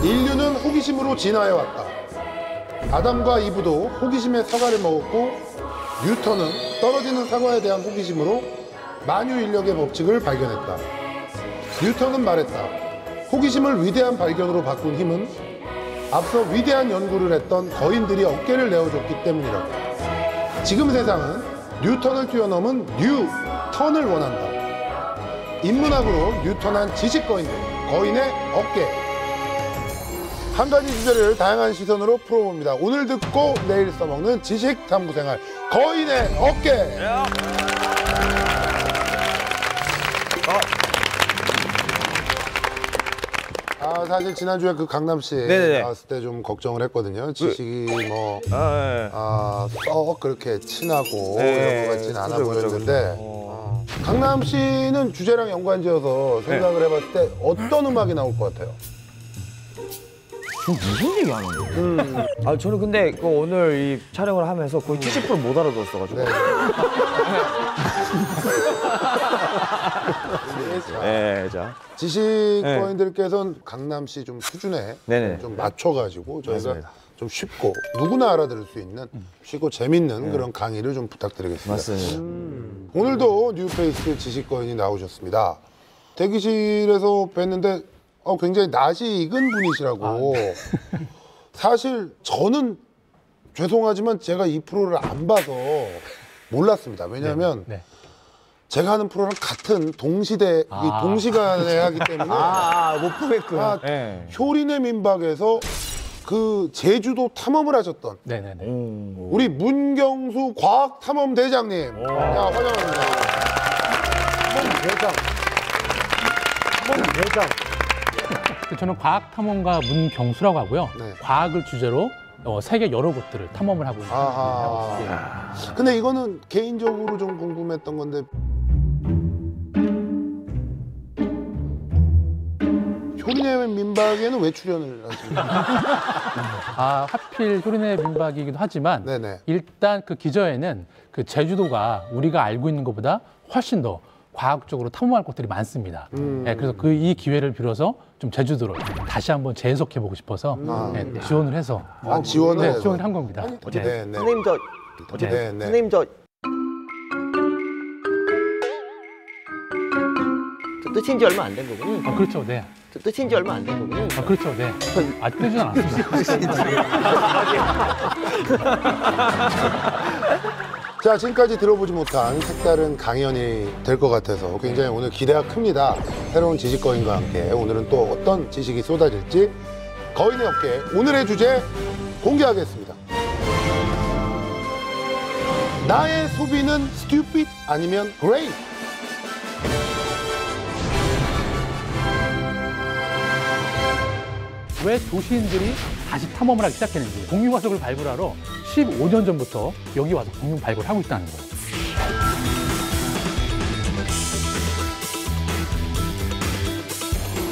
인류는 호기심으로 진화해왔다. 아담과 이브도 호기심의 사과를 먹었고 뉴턴은 떨어지는 사과에 대한 호기심으로 만유인력의 법칙을 발견했다. 뉴턴은 말했다. 호기심을 위대한 발견으로 바꾼 힘은 앞서 위대한 연구를 했던 거인들이 어깨를 내어줬기 때문이라고. 지금 세상은 뉴턴을 뛰어넘은 뉴턴을 원한다. 인문학으로 뉴턴한 지식거인들, 거인의 어깨. 한 가지 주제를 다양한 시선으로 풀어봅니다. 오늘 듣고 내일 써먹는 지식 탐구생활, 거인의 어깨. 사실 지난주에 그 강남씨 나왔을 때 좀 걱정을 했거든요. 지식이 썩 그렇게 친하고 이런 것 같지는 않아 보였는데 강남씨는 주제랑 연관지어서 생각을 해봤을 때 어떤 음악이 나올 것 같아요? 지금 무슨 얘기 하는 거예요? 저는 근데 오늘 이 촬영을 하면서 거의 70% 못 알아들었어가지고. 자. 지식거인들께서는 강남씨 좀 수준에 좀 맞춰가지고 저희가 좀 쉽고 누구나 알아들을 수 있는 쉽고 재밌는 그런 강의를 좀 부탁드리겠습니다. 맞습니다. 오늘도 뉴페이스 지식거인이 나오셨습니다. 대기실에서 뵀는데 굉장히 낯이 익은 분이시라고. 사실 저는 죄송하지만 제가 이 프로를 안 봐서 몰랐습니다. 왜냐하면 제가 하는 프로랑 같은 동시간에 하기 때문에 못 보겠구나. 효린의 민박에서 그 제주도 탐험을 하셨던 우리 문경수 과학탐험대장님. 환영합니다. 대장. 저는 과학탐험가 문경수라고 하고요. 과학을 주제로 세계 여러 곳들을 탐험을 하고 있는. 근데 이거는 개인적으로 좀 궁금했던 건데 효린의 민박에는 왜 출연을 하십니까? 하필 효린의 민박이기도 하지만 일단 그 기저에는 그 제주도가 우리가 알고 있는 것보다 훨씬 더 과학적으로 탐험할 곳들이 많습니다. 그래서 이 기회를 빌어서 좀 제주도를 다시 한번 재해석해보고 싶어서 지원을 해서 지원을 한 겁니다. 선생님 선생님 뜻인 지 얼마 안 된 거군요. 그렇죠, 뜻인 지 얼마 안 된 거군요. 그렇죠, 아직 뜨진 않았습니다. 자, 지금까지 들어보지 못한 색다른 강연이 될 것 같아서 굉장히 오늘 기대가 큽니다. 새로운 지식거인과 함께 오늘은 또 어떤 지식이 쏟아질지 거인의 어깨 오늘의 주제 공개하겠습니다. 나의 소비는 stupid 아니면 great? 왜 도시인들이 다시 탐험을 하기 시작했는지 공유화석을 발굴하러 15년 전부터 여기 와서 공유 발굴을 하고 있다는 거예요.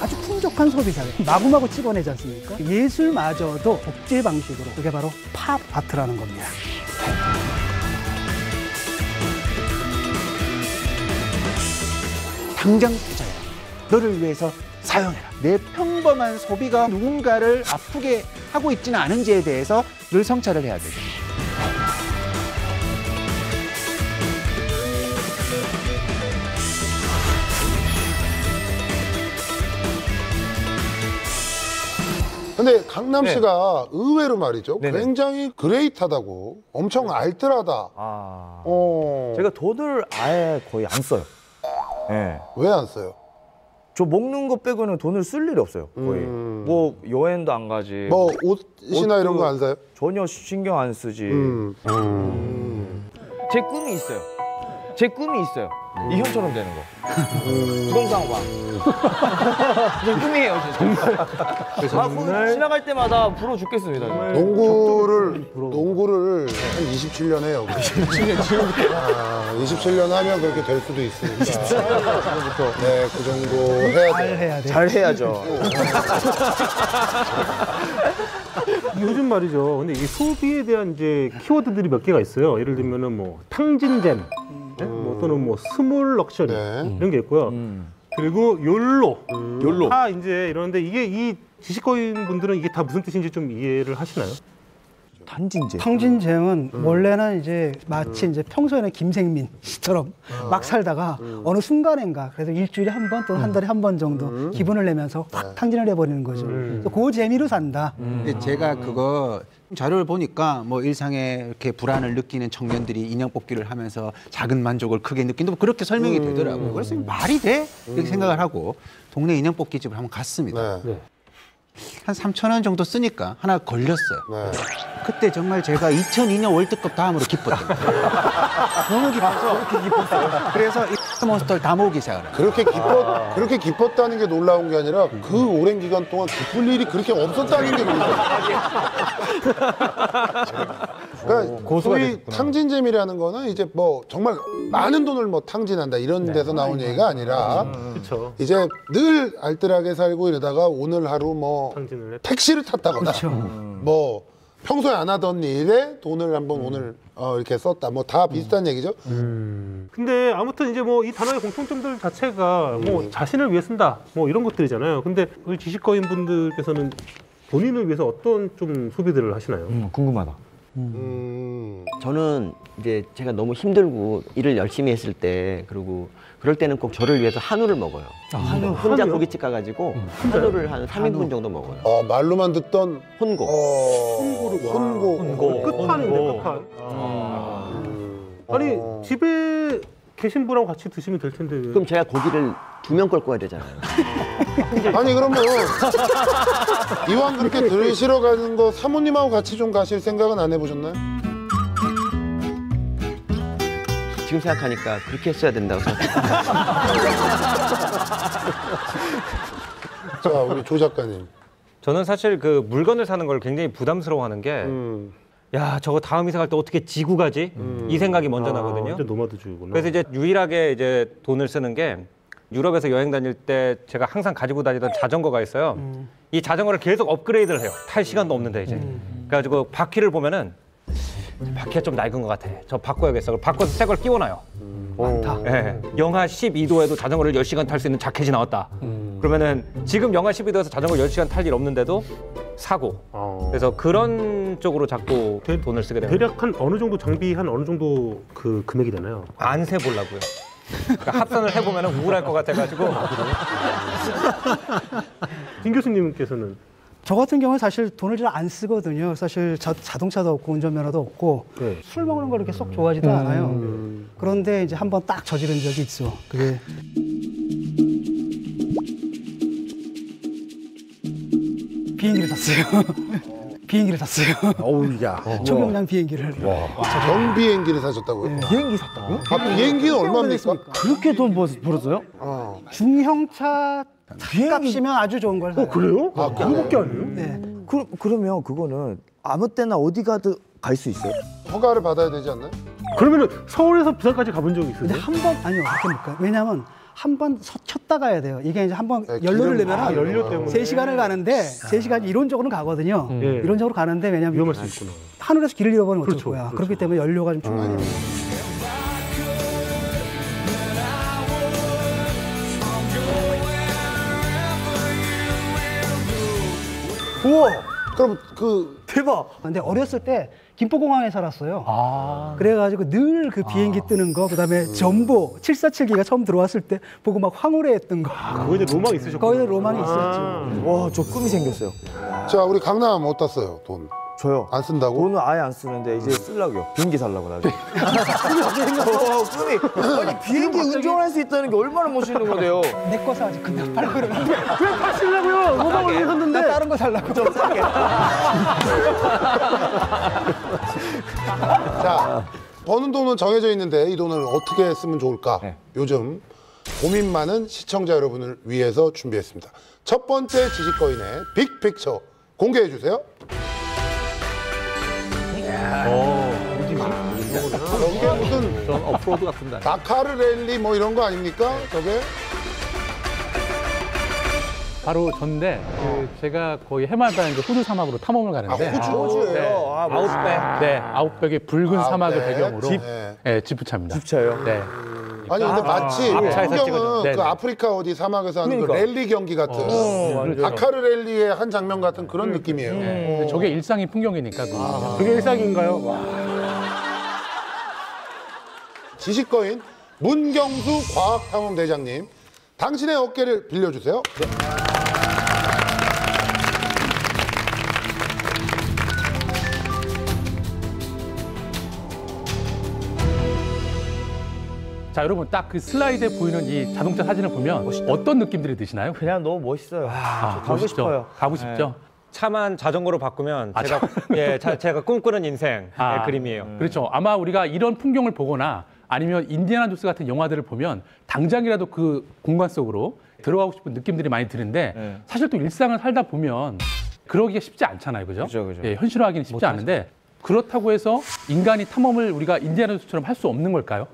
아주 풍족한 소비자예요. 마구마구 찍어내지 않습니까? 예술마저도 복제 방식으로, 그게 바로 팝 아트라는 겁니다. 당장 투자해라. 너를 위해서 사용해라. 내 평범한 소비가 누군가를 아프게 하고 있지는 않은지에 대해서 늘 성찰을 해야 되죠. 근데 강남 씨가 의외로 말이죠. 굉장히 그레이트하다고, 엄청 알뜰하다. 제가 돈을 아예 거의 안 써요. 왜 안 써요? 저 먹는 거 빼고는 돈을 쓸 일이 없어요. 거의. 뭐 여행도 안 가지. 뭐 옷이나 이런 거 안 사요? 전혀 신경 안 쓰지. 제 꿈이 있어요. 이현처럼 되는 거. 부동산 왕. 제 꿈이에요, 진짜. 정말 지나갈 때마다 부러워 죽겠습니다. 농구를 한 27년 해요. 27년 지금부터. 27년 하면 그렇게 될 수도 있으니까. 지금부터. 네, 그 정도 해야 돼. 잘 해야죠. 요즘 말이죠. 근데 이 소비에 대한 이제 키워드들이 몇 개가 있어요. 예를 들면은 뭐 탕진잼, 네? 뭐 또는 뭐 스몰 럭셔리 네. 이런 게 있고요. 그리고 욜로. 다 이제 이러는데 이게 이 지식거인 분들은 이게 다 무슨 뜻인지 좀 이해를 하시나요? 탄진제. 탕진잼은 원래는 이제 마치 이제 평소에는 김생민 씨처럼 막 살다가 어느 순간인가 그래서 일주일에 한 번 또는 한 달에 한 번 정도 기분을 내면서 확 탕진을 해버리는 거죠. 그래서 그 재미로 산다. 근데 제가 그거 자료를 보니까 뭐 일상에 이렇게 불안을 느끼는 청년들이 인형 뽑기를 하면서 작은 만족을 크게 느낀다. 뭐 그렇게 설명이 되더라고요. 그래서 말이 돼? 이렇게 생각을 하고 동네 인형 뽑기 집을 한번 갔습니다. 네. 한 3,000원 정도 쓰니까 하나 걸렸어요. 네. 그때 정말 제가 2002년 월드컵 다음으로 기뻤던 거예요. 너무 기뻐서 그렇게 기뻤어요. 그래서 이 몬스터를 다 모으기 시작을 해요. 그렇게 기뻤다는 게 놀라운 게 아니라 그 오랜 기간 동안 기쁠 일이 그렇게 없었다는 게 놀라워요. 그러니까 소위 탕진잼이라는 거는 이제 뭐 정말 많은 돈을 뭐 탕진한다 이런 데서 나온 얘기가 아니라 그렇죠. 이제 늘 알뜰하게 살고 이러다가 오늘 하루 뭐 탕진을 했. 택시를 탔다거나 뭐 평소에 안 하던 일에 돈을 한번 오늘 이렇게 썼다 뭐 다 비슷한 얘기죠. 근데 아무튼 이제 뭐 이 단어의 공통점들 자체가 뭐 자신을 위해 쓴다 뭐 이런 것들이잖아요. 근데 우리 지식거인 분들께서는 본인을 위해서 어떤 좀 소비들을 하시나요? 궁금하다. 저는 이제 제가 너무 힘들고 일을 열심히 했을 때 그리고 그럴 때는 꼭 저를 위해서 한우를 먹어요. 혼자 한우요? 고깃집 가가지고 한우를 한 3인분 정도 먹어요. 말로만 듣던 혼고. 혼고. 끝판인데 끝판. 아니 집에 계신 분하고 같이 드시면 될 텐데 왜? 그럼 제가 고기를 2명 끌고 와야 되잖아요. 아니 그러면 이왕 그렇게 들으시러 가는 거 사모님하고 같이 좀 가실 생각은 안 해보셨나요? 지금 생각하니까 그렇게 했어야 된다고 생각해요. 자 우리 조 작가님. 저는 사실 그 물건을 사는 걸 굉장히 부담스러워하는 게 야, 저거 다음 이사 갈 때 어떻게 지고 가지? 이 생각이 먼저 나거든요. 완전 노마드주의구나. 그래서 이제 유일하게 이제 돈을 쓰는 게 유럽에서 여행 다닐 때 제가 항상 가지고 다니던 자전거가 있어요. 이 자전거를 계속 업그레이드를 해요. 탈 시간도 없는데 이제. 그래가지고 바퀴를 보면은 바퀴가 좀 낡은 것 같아. 저 바꿔야겠어. 바꿔서 새 걸 끼워놔요. 많다. 네. 영하 12도에도 자전거를 10시간 탈 수 있는 자켓이 나왔다. 그러면은 지금 영하 12도에서 자전거 10시간 탈 일 없는데도 사고. 그래서 그런 쪽으로 자꾸 돈을 쓰게 됩니다. 대략 한 어느 정도 장비 한 어느 정도 그 금액이 되나요? 안 세보려고요. 그러니까 합산을 해보면 우울할 것 같아가지고. 진 교수님께서는? 저 같은 경우는 사실 돈을 잘 안 쓰거든요. 사실 자동차도 없고 운전면허도 없고 술 먹는 걸 그렇게 쏙 좋아하지도 않아요. 그런데 이제 한번 딱 저지른 적이 있어. 그게 비행기를 탔어요. 비행기를 탔어요. 어우야. 초경량 비행기를. 경비행기를 사셨다고요? 비행기 샀다고요? 비행기는 얼마입니까? 그렇게 돈 벌었어요? 중형차 값이면 아주 좋은 걸 사요. 그래요? 그거밖에 아니에요? 네. 그러면 그거는 아무 때나 어디 가도 갈 수 있어요? 허가를 받아야 되지 않나요? 그러면은 서울에서 부산까지 가본 적이 근데 있으세요? 한 번 아니요 그렇게 못 가요. 왜냐하면 한 번 쳤다 가야 돼요. 이게 이제 한 번 연료를 내면 연료 때문에. 3시간을 가는데 3시간 이론적으로는 가거든요. 이론적으로 가는데 왜냐면 위험할 수 있구나. 하늘에서 길을 잃어버리면 어쩔 그렇죠, 거야. 그렇죠. 그렇기 때문에 연료가 좀 중요해요. 우와. 그럼 그 대박. 근데 어렸을 때 김포공항에 살았어요. 그래가지고 늘 그 비행기 뜨는 거, 그다음에 전보 747기가 처음 들어왔을 때 보고 막 황홀해했던 거. 그거에 대해 로망이 있으셨구나. 거기에 로망이 있었죠. 와, 저 꿈이 생겼어요. 자 우리 강남 어디다 써요 돈? 저요. 안 쓴다고? 돈은 아예 안 쓰는데 이제 쓰려고요. 비행기 살려고 나중에. 꿈이. 아니 비행기 운전할 수 있다는 게 얼마나 멋있는 거예요. 내 거 사지 그냥 팔고 그러는데 왜 파시려고요? 로망을 위해서는데. 나 다른 거 살라고. 좀 싸게. 자 버는 돈은 정해져 있는데 이 돈을 어떻게 쓰면 좋을까? 네. 요즘 고민 많은 시청자 여러분을 위해서 준비했습니다. 첫 번째 지식거인의 빅픽처 공개해 주세요. 저게 무슨 전 오프로드 같은데. 다카르 랠리 뭐 이런 거 아닙니까? 저게? 바로 전데 제가 거의 해마다 이제 호주 사막으로 탐험을 가는데 호주예요? 네. 아웃백. 네, 아웃백의 붉은 사막을 네. 배경으로 집. 네, 지프차입니다. 집차요? 네. 아니 근데 마치 앞차에서 풍경은 찍어준. 그 네네. 아프리카 어디 사막에서 하는 그 그러니까. 랠리 경기 같은 그렇죠. 다카르 랠리의 한 장면 같은 그런 느낌이에요. 근데 저게 일상의 풍경이니까. 그게 일상인가요? 와. 지식거인 문경수 과학탐험대장님, 당신의 어깨를 빌려주세요. 자, 여러분 딱 그 슬라이드에 보이는 이 자동차 사진을 보면 어떤 느낌들이 드시나요? 그냥 너무 멋있어요. 가고 멋있죠? 싶어요. 가고 싶죠? 차만 자전거로 바꾸면 제가 꿈꾸는 인생의 그림이에요. 그렇죠. 아마 우리가 이런 풍경을 보거나 아니면 인디아나 존스 같은 영화들을 보면 당장이라도 그 공간 속으로 들어가고 싶은 느낌들이 많이 드는데 사실 또 일상을 살다 보면 그러기가 쉽지 않잖아요. 그죠? 그죠. 예, 현실화하기는 쉽지 않은데 그렇다고 해서 인간이 탐험을 우리가 인디아나 존스처럼 할 수 없는 걸까요?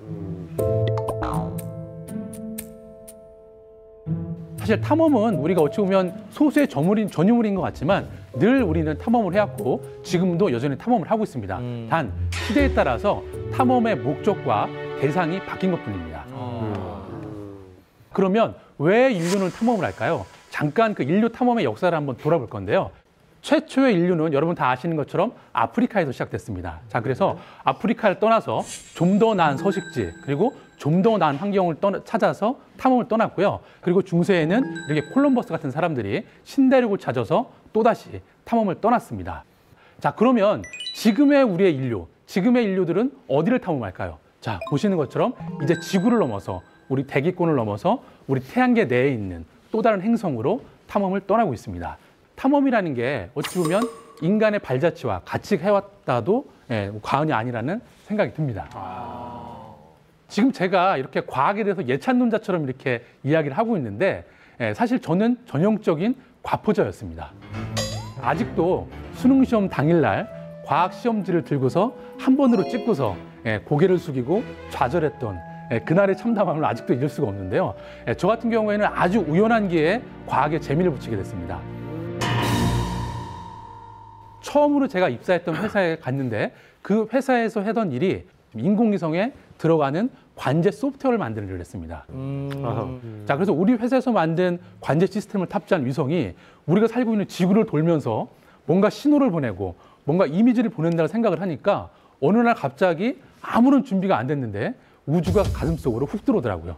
사실 탐험은 우리가 어찌 보면 소수의 전유물인 것 같지만 늘 우리는 탐험을 해왔고 지금도 여전히 탐험을 하고 있습니다. 단 시대에 따라서 탐험의 목적과 대상이 바뀐 것뿐입니다. 그러면 왜 인류는 탐험을 할까요? 잠깐 그 인류 탐험의 역사를 한번 돌아볼 건데요. 최초의 인류는 여러분 다 아시는 것처럼 아프리카에서 시작됐습니다. 자, 그래서 아프리카를 떠나서 좀 더 나은 서식지 그리고 좀 더 나은 환경을 찾아서 탐험을 떠났고요. 그리고 중세에는 이렇게 콜럼버스 같은 사람들이 신대륙을 찾아서 또다시 탐험을 떠났습니다. 자, 그러면 지금의 우리의 인류, 지금의 인류들은 어디를 탐험할까요? 자, 보시는 것처럼 이제 지구를 넘어서 우리 대기권을 넘어서 우리 태양계 내에 있는 또 다른 행성으로 탐험을 떠나고 있습니다. 탐험이라는 게 어찌 보면 인간의 발자취와 같이 해왔다도 과언이 아니라는 생각이 듭니다. 지금 제가 이렇게 과학에 대해서 예찬론자처럼 이렇게 이야기를 하고 있는데 사실 저는 전형적인 과포자였습니다. 아직도 수능시험 당일날 과학시험지를 들고서 한 번으로 찍고서 고개를 숙이고 좌절했던 그날의 참담함을 아직도 잊을 수가 없는데요. 저 같은 경우에는 아주 우연한 기회에 과학에 재미를 붙이게 됐습니다. 처음으로 제가 입사했던 회사에 갔는데 그 회사에서 하던 일이 인공위성에 들어가는 관제 소프트웨어를 만드는 일을 했습니다. 자, 그래서 우리 회사에서 만든 관제 시스템을 탑재한 위성이 우리가 살고 있는 지구를 돌면서 뭔가 신호를 보내고 뭔가 이미지를 보낸다는 생각을 하니까 어느 날 갑자기 아무런 준비가 안 됐는데 우주가 가슴속으로 훅 들어오더라고요.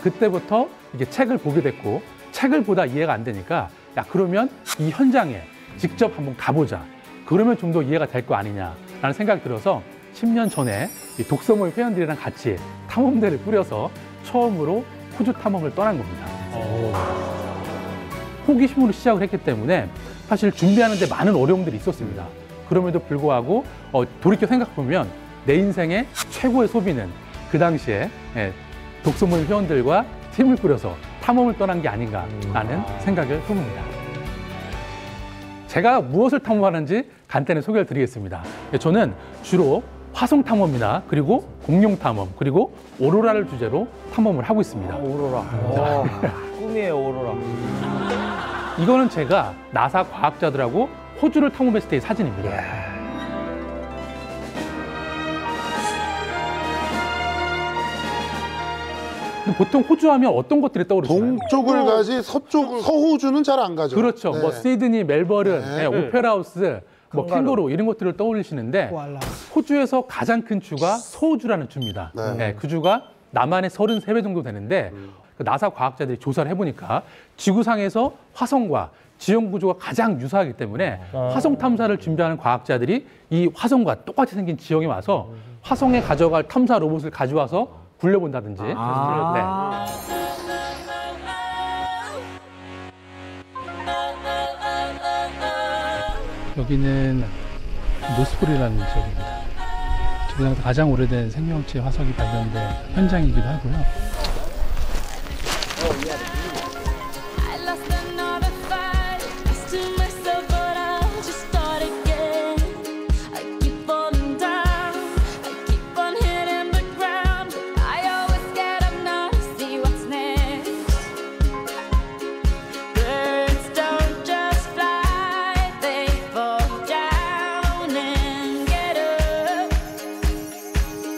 그때부터 이게 책을 보게 됐고 책을 보다 이해가 안 되니까 야, 그러면 이 현장에 직접 한번 가보자. 그러면 좀 더 이해가 될 거 아니냐라는 생각이 들어서 10년 전에 이 독서모임 회원들이랑 같이 탐험대를 꾸려서 처음으로 호주 탐험을 떠난 겁니다. 호기심으로 시작을 했기 때문에 사실 준비하는 데 많은 어려움들이 있었습니다. 그럼에도 불구하고 돌이켜 생각해보면 내 인생의 최고의 소비는 그 당시에 독서모임 회원들과 팀을 꾸려서 탐험을 떠난 게 아닌가라는 생각을 해봅니다. 제가 무엇을 탐험하는지 간단히 소개를 드리겠습니다. 저는 주로 화성 탐험이나 그리고 공룡 탐험 그리고 오로라를 주제로 탐험을 하고 있습니다. 오로라. 꿈이에요, 오로라. 이거는 제가 나사 과학자들하고 호주를 탐험했을 때의 사진입니다. 보통 호주 하면 어떤 것들이 떠오르시나요? 동쪽을 가지 서호주는 잘 안 가죠. 그렇죠. 네. 뭐 시드니, 멜버른, 오페라 하우스, 뭐 캥거루 이런 것들을 떠올리시는데 코알라. 호주에서 가장 큰 주가 서호주라는 주입니다. 그 주가 남한의 33배 정도 되는데 그 나사 과학자들이 조사를 해보니까 지구상에서 화성과 지형 구조가 가장 유사하기 때문에 화성 탐사를 준비하는 과학자들이 이 화성과 똑같이 생긴 지형에 와서 화성에 가져갈 탐사 로봇을 가져와서 굴려본다든지. 네. 여기는 노스폴이라는 지역입니다. 지구상에서 가장 오래된 생명체 화석이 발견된 현장이기도 하고요. I lost another fight. Lost to myself, but I'll just start again. I keep falling down. I keep on hitting the ground. But I always get up now to see what's next. Birds don't just fly, they fall down and get up.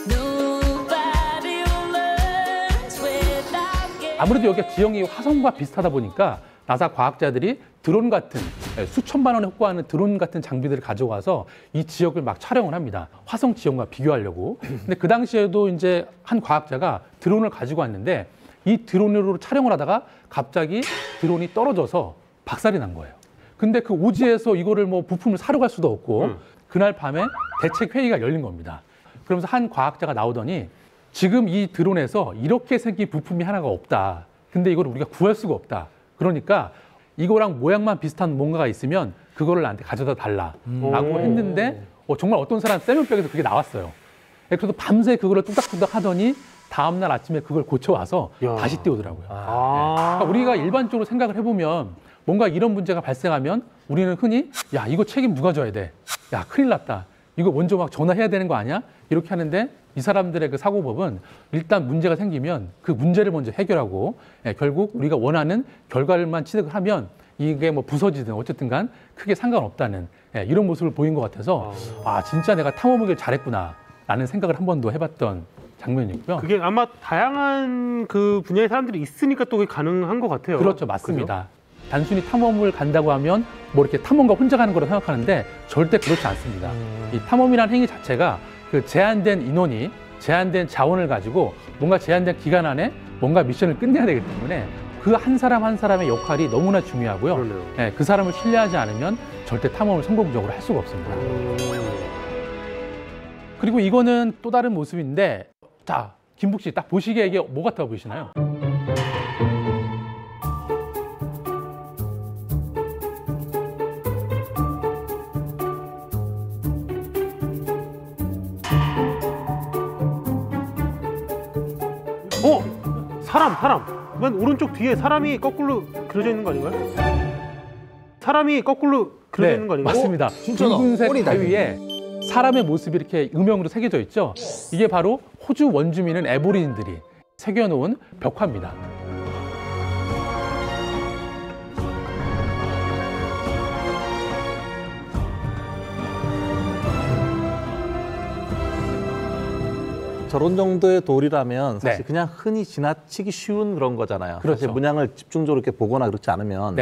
Nobody learns without getting 아무래도 여기가 지형이 화성과 비슷하다 보니까 나사 과학자들이 드론 같은 수천만 원에 호가하는 드론 같은 장비들을 가져와서 이 지역을 막 촬영을 합니다. 화성 지형과 비교하려고. 근데 그 당시에도 이제 한 과학자가 드론을 가지고 왔는데 이 드론으로 촬영을 하다가 갑자기 드론이 떨어져서 박살이 난 거예요. 근데 그 오지에서 이거를 뭐 부품을 사러 갈 수도 없고 그날 밤에 대책 회의가 열린 겁니다. 그러면서 한 과학자가 나오더니 지금 이 드론에서 이렇게 생긴 부품이 하나가 없다. 근데 이걸 우리가 구할 수가 없다. 그러니까 이거랑 모양만 비슷한 뭔가가 있으면 그거를 나한테 가져다 달라. 라고 했는데 정말 어떤 사람 세면벽에서 그게 나왔어요. 그래서 밤새 그거를 뚝딱뚝딱 하더니 다음날 아침에 그걸 고쳐와서 다시 띄우더라고요. 그러니까 우리가 일반적으로 생각을 해보면 뭔가 이런 문제가 발생하면 우리는 흔히 야 이거 책임 누가 져야 돼? 야 큰일 났다. 이거 먼저 막 전화해야 되는 거 아니야? 이렇게 하는데 이 사람들의 그 사고법은 일단 문제가 생기면 그 문제를 먼저 해결하고 결국 우리가 원하는 결과를만 취득을 하면 이게 뭐 부서지든 어쨌든 간 크게 상관없다는 이런 모습을 보인 것 같아서 아 진짜 내가 탐험을 잘했구나 라는 생각을 한 번 더 해봤던 장면이고요. 그게 아마 다양한 그 분야의 사람들이 있으니까 또 그게 가능한 것 같아요. 그렇죠. 맞습니다. 그죠? 단순히 탐험을 간다고 하면 뭐 이렇게 탐험가 혼자 가는 거라고 생각하는데 절대 그렇지 않습니다. 이 탐험이라는 행위 자체가 그 제한된 인원이 제한된 자원을 가지고 뭔가 제한된 기간 안에 뭔가 미션을 끝내야 되기 때문에 그 한 사람 한 사람의 역할이 너무나 중요하고요. 그 사람을 신뢰하지 않으면 절대 탐험을 성공적으로 할 수가 없습니다. 그리고 이거는 또 다른 모습인데 자, 김북 씨 딱 보시기에 이게 뭐 같아 보이시나요? 사람. 맨 오른쪽 뒤에 사람이 거꾸로 그려져 있는 거 아닌가요? 사람이 거꾸로 그려져 있는 거 아닌가요? 맞습니다. 붉은색 바위에 사람의 모습이 이렇게 음영으로 새겨져 있죠. 이게 바로 호주 원주민은 애보리인들이 새겨놓은 벽화입니다. 저런 정도의 돌이라면 사실 그냥 흔히 지나치기 쉬운 그런 거잖아요. 그렇죠. 사실 문양을 집중적으로 이렇게 보거나 그렇지 않으면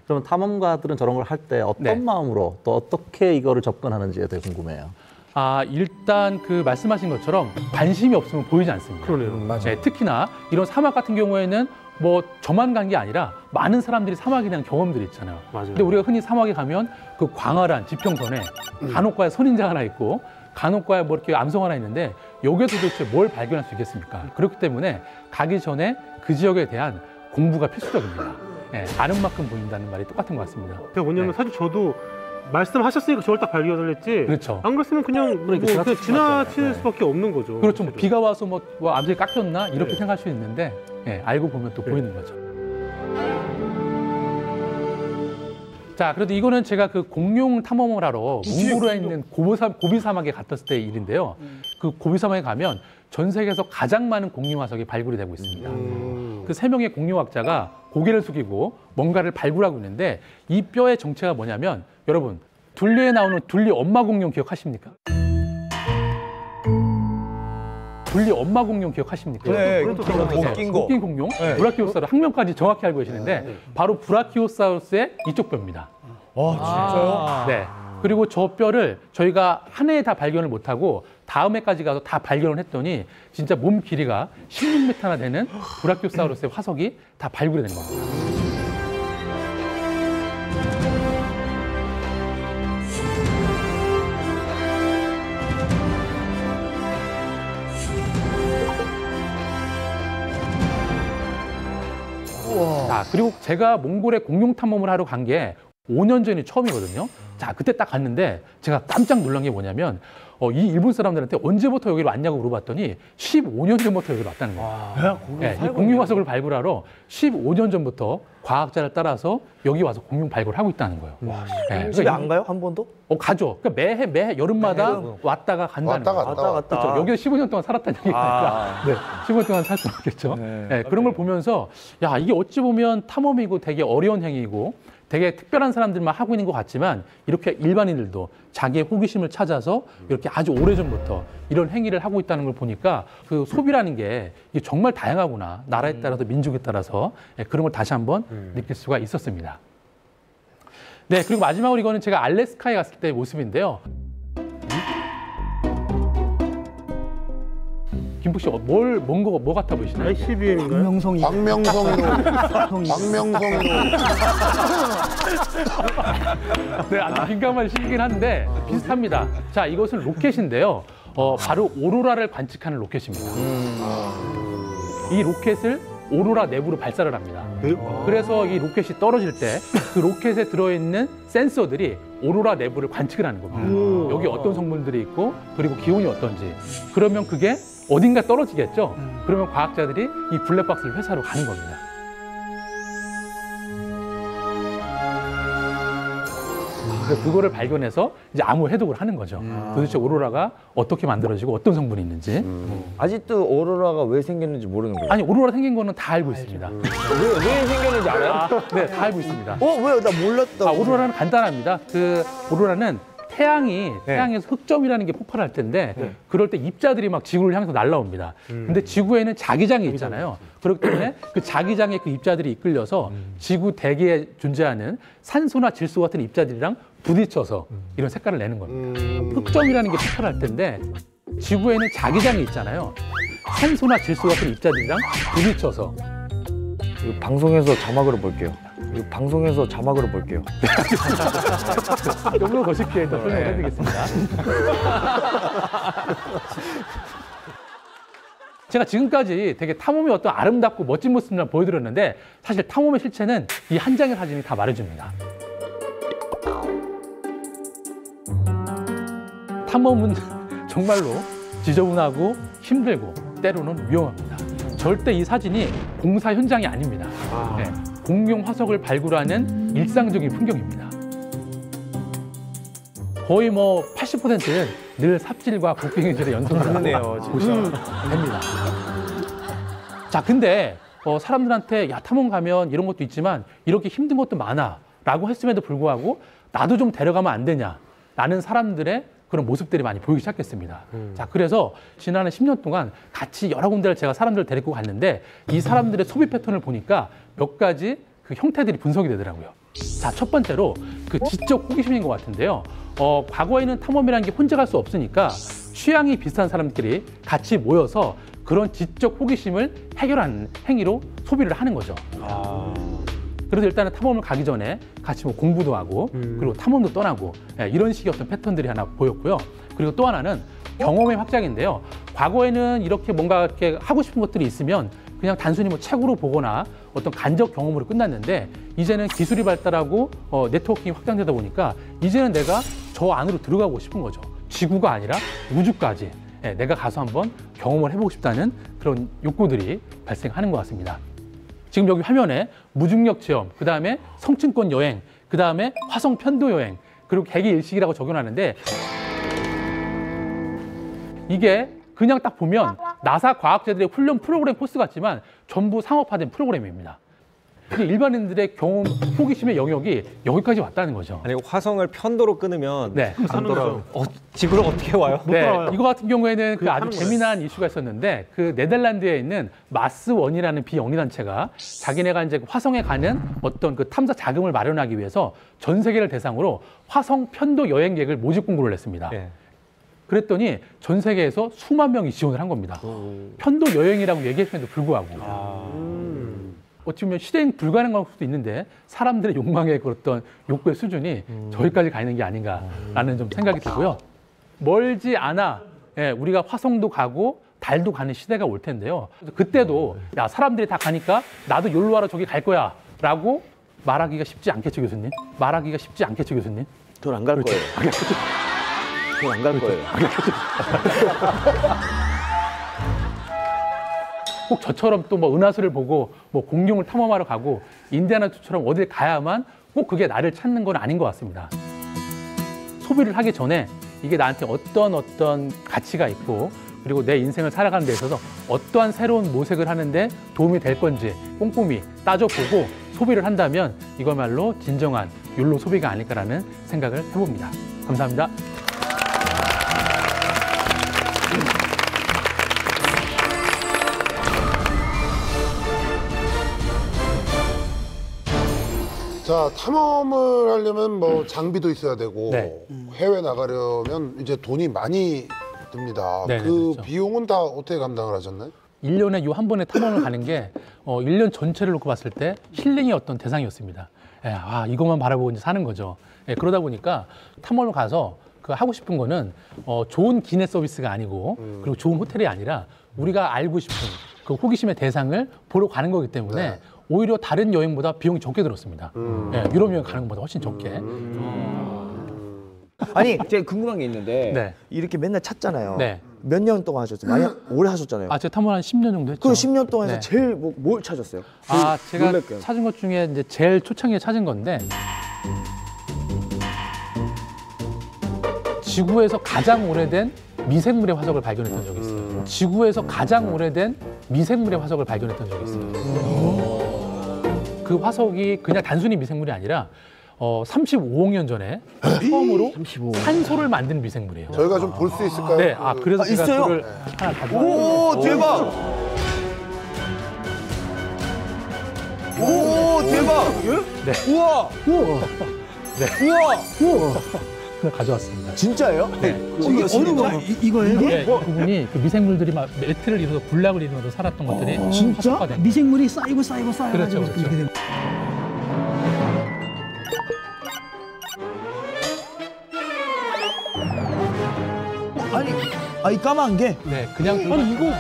그러면 탐험가들은 저런 걸 할 때 어떤 마음으로 또 어떻게 이거를 접근하는지에 되게 궁금해요. 일단 그 말씀하신 것처럼 관심이 없으면 보이지 않습니다. 그러네요. 맞아요. 특히나 이런 사막 같은 경우에는 뭐 저만 간 게 아니라 많은 사람들이 사막에 대한 경험들이 있잖아요. 맞아요. 근데 우리가 흔히 사막에 가면 그 광활한 지평선에 간혹가에 선인장 하나 있고 간혹가에 뭐 이렇게 암성 하나 있는데 여기에서 도대체 뭘 발견할 수 있겠습니까? 그렇기 때문에 가기 전에 그 지역에 대한 공부가 필수적입니다. 아는 만큼 보인다는 말이 똑같은 것 같습니다. 왜냐면 사실 저도 말씀하셨으니까 저걸 딱 발견을 했지. 그렇죠. 안 그랬으면 그냥 그냥 지나칠 수밖에 없는 거죠. 그렇죠. 뭐 비가 와서 뭐 암석이 깎였나 이렇게 생각할 수 있는데 알고 보면 또 보이는 거죠. 자, 그래도 이거는 제가 그 공룡 탐험을 하러 몽골에 있는 고비 사막에 갔었을 때 일인데요. 그 고비 사막에 가면 전 세계에서 가장 많은 공룡 화석이 발굴이 되고 있습니다. 그 3명의 공룡학자가 고개를 숙이고 뭔가를 발굴하고 있는데 이 뼈의 정체가 뭐냐면 여러분 둘리에 나오는 둘리 엄마 공룡 기억하십니까? 둘리 엄마 공룡 기억하십니까? 네, 웃긴 공룡, 브라키오사우루스 학명까지 정확히 알고 계시는데 바로 브라키오사우루스의 이쪽 뼈입니다. 진짜요? 네. 그리고 저 뼈를 저희가 한 해에 다 발견을 못하고 다음 해까지 가서 다 발견을 했더니 진짜 몸 길이가 16m나 되는 브라키오사우루스의 화석이 다 발굴이 된 겁니다. 자, 그리고 제가 몽골에 공룡 탐험을 하러 간 게 5년 전이 처음이거든요. 자, 그때 딱 갔는데 제가 깜짝 놀란 게 뭐냐면 이 일본 사람들한테 언제부터 여기로 왔냐고 물어봤더니 15년 전부터 여기로 왔다는 거예요. 네, 이 공룡 화석을 발굴하러 15년 전부터 과학자를 따라서 여기 와서 공룡 발굴을 하고 있다는 거예요. 네, 집에 안 가요? 한 번도? 가죠. 그러니까 매해 여름마다 왔다가 간다는 거예요. 왔다 갔다. 그렇죠. 여기서 15년 동안 살았다는 얘기니까. 네, 15년 동안 살 수 없겠죠. 네, 그런 걸 보면서 야, 이게 어찌 보면 탐험이고 되게 어려운 행위이고 되게 특별한 사람들만 하고 있는 것 같지만 이렇게 일반인들도 자기의 호기심을 찾아서 이렇게 아주 오래전부터 이런 행위를 하고 있다는 걸 보니까 그 소비라는 게 이게 정말 다양하구나. 나라에 따라서 민족에 따라서 그런 걸 다시 한번 느낄 수가 있었습니다. 네, 그리고 마지막으로 이거는 제가 알래스카에 갔을 때의 모습인데요. 김북 씨, 뭐 같아 보이시나요? ICBM인가요? 박명성이. 네, 아주 민감한 시기긴 한데 비슷합니다. 자, 이것은 로켓인데요. 바로 오로라를 관측하는 로켓입니다. 이 로켓을 오로라 내부로 발사를 합니다. 그래서 이 로켓이 떨어질 때 그 로켓에 들어있는 센서들이 오로라 내부를 관측을 하는 겁니다. 여기 어떤 성분들이 있고 그리고 기온이 어떤지. 그러면 그게 어딘가 떨어지겠죠. 그러면 과학자들이 이 블랙박스를 회사로 가는 겁니다. 그래서 그거를 발견해서 이제 암호 해독을 하는 거죠. 도대체 오로라가 어떻게 만들어지고 어떤 성분이 있는지. 아직도 오로라가 왜 생겼는지 모르는 거예요? 아니, 오로라 생긴 거는 다 알고 있습니다. 왜 생겼는지 알아요? 네, 다 알고 있습니다. 왜? 나 몰랐다. 오로라는 간단합니다. 그 오로라는 태양에서 흑점이라는 게 폭발할 텐데 그럴 때 입자들이 막 지구를 향해서 날아옵니다. 근데 지구에는 자기장이 있잖아요. 그렇기 때문에 그 자기장에 그 입자들이 이끌려서 지구 대기에 존재하는 산소나 질소 같은 입자들이랑 부딪혀서 이런 색깔을 내는 겁니다. 흑점이라는 게 폭발할 텐데 지구에는 자기장이 있잖아요. 산소나 질소 같은 입자들이랑 부딪혀서. 이거 방송에서 자막으로 볼게요. 좀 더 쉽게 설명을 해드리겠습니다. 제가 지금까지 되게 탐험의 어떤 아름답고 멋진 모습을 보여드렸는데 사실 탐험의 실체는 이 한 장의 사진이 다 말해줍니다. 탐험은 정말로 지저분하고 힘들고 때로는 위험합니다. 절대 이 사진이 공사 현장이 아닙니다. 네, 공룡 화석을 발굴하는 일상적인 풍경입니다. 거의 뭐 80%는 늘 삽질과 곡괭이질의 연속이라고 보시면 됩니다. 자, 근데 사람들한테 야, 탐험 가면 이런 것도 있지만 이렇게 힘든 것도 많아 라고 했음에도 불구하고 나도 좀 데려가면 안 되냐 라는 사람들의 그런 모습들이 많이 보이기 시작했습니다. 자, 그래서 지난해 10년 동안 같이 여러 군데를 제가 사람들을 데리고 갔는데 이 사람들의 소비 패턴을 보니까 몇 가지 그 형태들이 분석이 되더라고요. 자, 첫 번째로 그 지적 호기심인 것 같은데요. 과거에는 탐험이라는 게 혼자 갈 수 없으니까 취향이 비슷한 사람들끼리 같이 모여서 그런 지적 호기심을 해결하는 행위로 소비를 하는 거죠. 그래서 일단은 탐험을 가기 전에 같이 뭐 공부도 하고 그리고 탐험도 떠나고 이런 식의 어떤 패턴들이 하나 보였고요. 그리고 또 하나는 경험의 확장인데요. 과거에는 이렇게 뭔가 이렇게 하고 싶은 것들이 있으면 그냥 단순히 뭐 책으로 보거나 어떤 간접 경험으로 끝났는데 이제는 기술이 발달하고 네트워킹이 확장되다 보니까 이제는 내가 저 안으로 들어가고 싶은 거죠. 지구가 아니라 우주까지 내가 가서 한번 경험을 해보고 싶다는 그런 욕구들이 발생하는 것 같습니다. 지금 여기 화면에 무중력 체험, 그 다음에 성층권 여행, 그 다음에 화성 편도 여행, 그리고 개기 일식이라고 적용하는데 이게 그냥 딱 보면 나사 과학자들의 훈련 프로그램 코스 같지만 전부 상업화된 프로그램입니다. 이게 일반인들의 경험, 호기심의 영역이 여기까지 왔다는 거죠. 아니, 화성을 편도로 끊으면 네. 안 돌아요. 지구로 어떻게 와요? 네, 이거 같은 경우에는 그 아주 재미난 이슈가 있었는데 그 네덜란드에 있는 마스1이라는 비영리 단체가 자기네가 이제 화성에 가는 어떤 그 탐사 자금을 마련하기 위해서 전 세계를 대상으로 화성 편도 여행객을 모집 공고를 했습니다. 네. 그랬더니 전 세계에서 수만 명이 지원을 한 겁니다. 편도 여행이라고 얘기했음에도 불구하고. 어찌 보면 실행 불가능할 수도 있는데 사람들의 욕망의 어떤 욕구의 수준이 저기까지 가 있는 게 아닌가라는 좀 생각이 들고요. 멀지 않아 우리가 화성도 가고 달도 가는 시대가 올 텐데요. 그때도 야, 사람들이 다 가니까 나도 여기로 와라 저기 갈 거야 라고 말하기가 쉽지 않겠죠, 교수님? 말하기가 쉽지 않겠죠, 교수님? 돈 안 갈 거예요. 돈 안 갈 거예요. 꼭 저처럼 또 뭐 은하수를 보고 뭐 공룡을 탐험하러 가고 인디아나 조처럼 어딜 가야만 꼭 그게 나를 찾는 건 아닌 것 같습니다. 소비를 하기 전에 이게 나한테 어떤 가치가 있고 그리고 내 인생을 살아가는 데 있어서 어떠한 새로운 모색을 하는데 도움이 될 건지 꼼꼼히 따져보고 소비를 한다면 이거말로 진정한 욜로 소비가 아닐까라는 생각을 해봅니다. 감사합니다. 자, 탐험을 하려면 뭐 장비도 있어야 되고 네. 해외 나가려면 이제 돈이 많이 듭니다. 네, 그 그렇죠. 비용은 다 어떻게 감당을 하셨나요? 1년에 요 한 번에 탐험을 가는 게 1년 전체를 놓고 봤을 때 힐링의 어떤 대상이었습니다. 이것만 바라보고 이제 사는 거죠. 그러다 보니까 탐험을 가서 그 하고 싶은 거는 좋은 기내 서비스가 아니고 그리고 좋은 호텔이 아니라 우리가 알고 싶은 그 호기심의 대상을 보러 가는 거기 때문에 네. 오히려 다른 여행보다 비용이 적게 들었습니다. 유럽 여행 가는 것보다 훨씬 적게. 아니 제가 궁금한 게 있는데 네. 이렇게 맨날 찾잖아요. 네. 몇 년 동안 하셨어요? 많이 오래 하셨잖아요. 제가 탐험 한 10년 정도 했죠. 그 10년 동안에서 네. 제일 뭘 찾았어요? 제가 놀랄게요. 찾은 것 중에 이제 제일 초창기에 찾은 건데 지구에서 가장 오래된 미생물의 화석을 발견했던 적이 있어요. 지구에서 가장 오래된 미생물의 화석을 발견했던 적이 있어요. 그 화석이 그냥 단순히 미생물이 아니라 35억 년 전에 처음으로 산소를 만든 미생물이에요. 저희가 좀 볼 수 있을까요? 네, 그래서 제가 있어요? 그걸 하나 가져왔어요. 오 대박! 오 대박! 네. 우와! 네. 우와! 하나 가져왔습니다. 진짜예요? 네. 어느 거? 이거예요? 네, 이 부분이 그 미생물들이 막 매트를 이루어서 군락을 이루어서 살았던 것들이 진짜? 화석화된 거예요. 미생물이 쌓이고 쌓여가지고 그렇죠, 그렇죠. 이렇게 되는 아니 까만 게 네, 그냥 아니 이거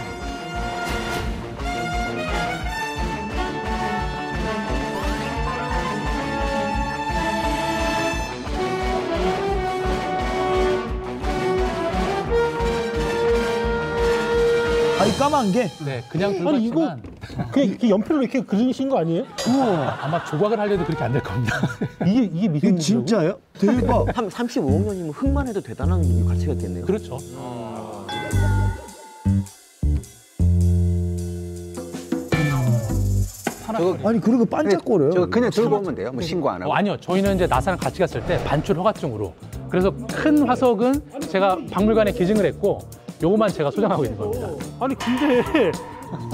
까만 게 네, 그냥 들어갔지만 그 연필로 이렇게 그리신 거 아니에요? 아마 조각을 하려도 그렇게 안 될 겁니다. 이게 미생물이라고? 진짜요? 대박! 35억 년이면 흙만 해도 대단한 가치가 있겠네요. 그렇죠. 아니 그리고 반짝거려요. 저거 그냥 들고 오면 돼요? 뭐 신고 안 하고? 아니요, 저희는 이제 나사랑 같이 갔을 때 반출 허가증으로. 그래서 큰 화석은 제가 박물관에 기증을 했고, 요거만 제가 소장하고 있는 겁니다. 아니 근데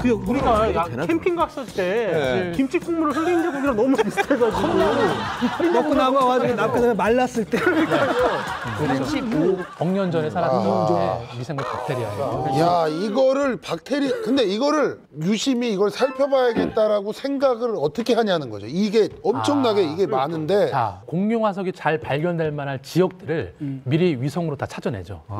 그 우리가 캠핑 갔을 때 김치 국물을 흘린 제국이랑 너무 비슷해가지고 먹고 나와가지고 그다음에 말랐을 때 35억 년 전에 살았던 미생물 박테리아예요. 야, 이거를 근데 이거를 유심히 이걸 살펴봐야겠다라고 생각을 어떻게 하냐는 거죠. 이게 엄청나게 이게 많은데. 자, 공룡 화석이 잘 발견될 만한 지역들을 미리 위성으로 다 찾아내죠. 그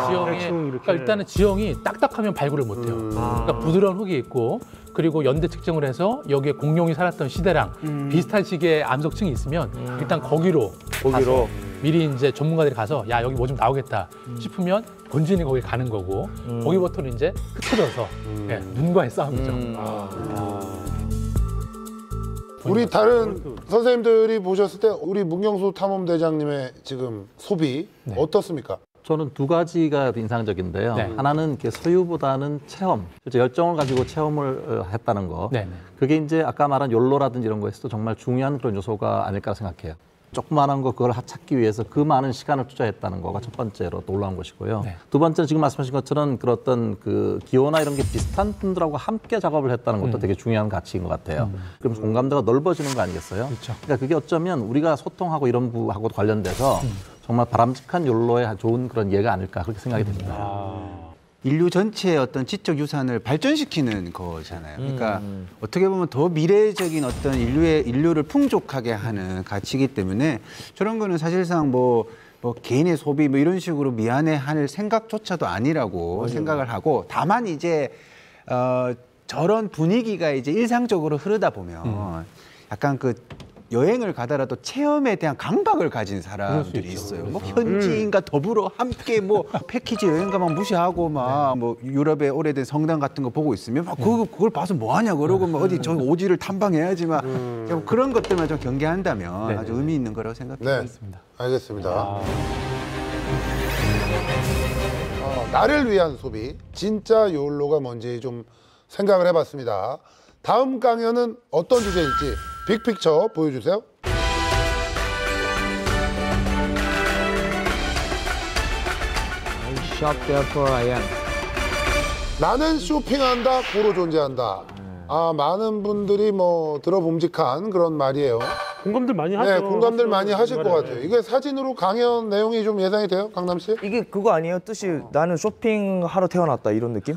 지형이, 그러니까 일단은 지형이 딱딱하면 발굴을 못해요. 그러니까 부드러운 흙이 있고, 그리고 연대 측정을 해서 여기에 공룡이 살았던 시대랑 비슷한 시기의 암석층이 있으면 일단 거기로 가서 미리 이제 전문가들이 가서 야, 여기 뭐 좀 나오겠다 싶으면 본진이 거기 가는 거고, 거기부터는 이제 흩어져서 눈과의 싸움이죠. 우리 다른 선생님들이 보셨을 때 우리 문경수 탐험대장님의 지금 소비 어떻습니까? 저는 두 가지가 인상적인데요. 네. 하나는 이렇게 소유보다는 체험, 열정을 가지고 체험을 했다는 거. 네. 그게 이제 아까 말한 욜로라든지 이런 거에서도 정말 중요한 그런 요소가 아닐까 생각해요. 조그마한 거 그걸 찾기 위해서 그 많은 시간을 투자했다는 거가 첫 번째로 놀라운 것이고요. 네. 두 번째는 지금 말씀하신 것처럼 그런 어떤 그 기호나 이런 게 비슷한 분들하고 함께 작업을 했다는 것도 되게 중요한 가치인 것 같아요. 그럼 공감대가 넓어지는 거 아니겠어요? 그렇죠. 그러니까 그게 어쩌면 우리가 소통하고 이런 부하고 관련돼서 정말 바람직한 욜로의 좋은 그런 예가 아닐까 그렇게 생각이 됩니다. 인류 전체의 어떤 지적 유산을 발전시키는 거잖아요. 그러니까 어떻게 보면 더 미래적인 어떤 인류를 풍족하게 하는 가치이기 때문에 저런 거는 사실상 뭐 개인의 소비 뭐 이런 식으로 미안해할 생각조차도 아니라고 생각을 하고, 다만 이제 저런 분위기가 이제 일상적으로 흐르다 보면 약간 그 여행을 가더라도 체험에 대한 강박을 가진 사람들이 있어요. 뭐 현지인과 더불어 함께 뭐 패키지 여행가만 무시하고 막 뭐 유럽의 오래된 성당 같은 거 보고 있으면 막 그걸 봐서 뭐 하냐 그러고 막 어디 저 오지를 탐방해야지 막 그런 것들만 좀 경계한다면 아주 의미 있는 거라고 생각합니다. 네, 알겠습니다. 나를 위한 소비, 진짜 욜로가 뭔지 좀 생각을 해봤습니다. 다음 강연은 어떤 주제일지 빅픽처 보여주세요. Shop therefore I am. 나는 쇼핑한다, 고로 존재한다. 많은 분들이 뭐 들어봄직한 그런 말이에요. 공감들 많이 하죠. 네, 공감들 많이 하실 것 같아요. 이게 사진으로 강연 내용이 좀 예상이 돼요, 강남 씨? 이게 그거 아니에요? 뜻이 나는 쇼핑하러 태어났다 이런 느낌?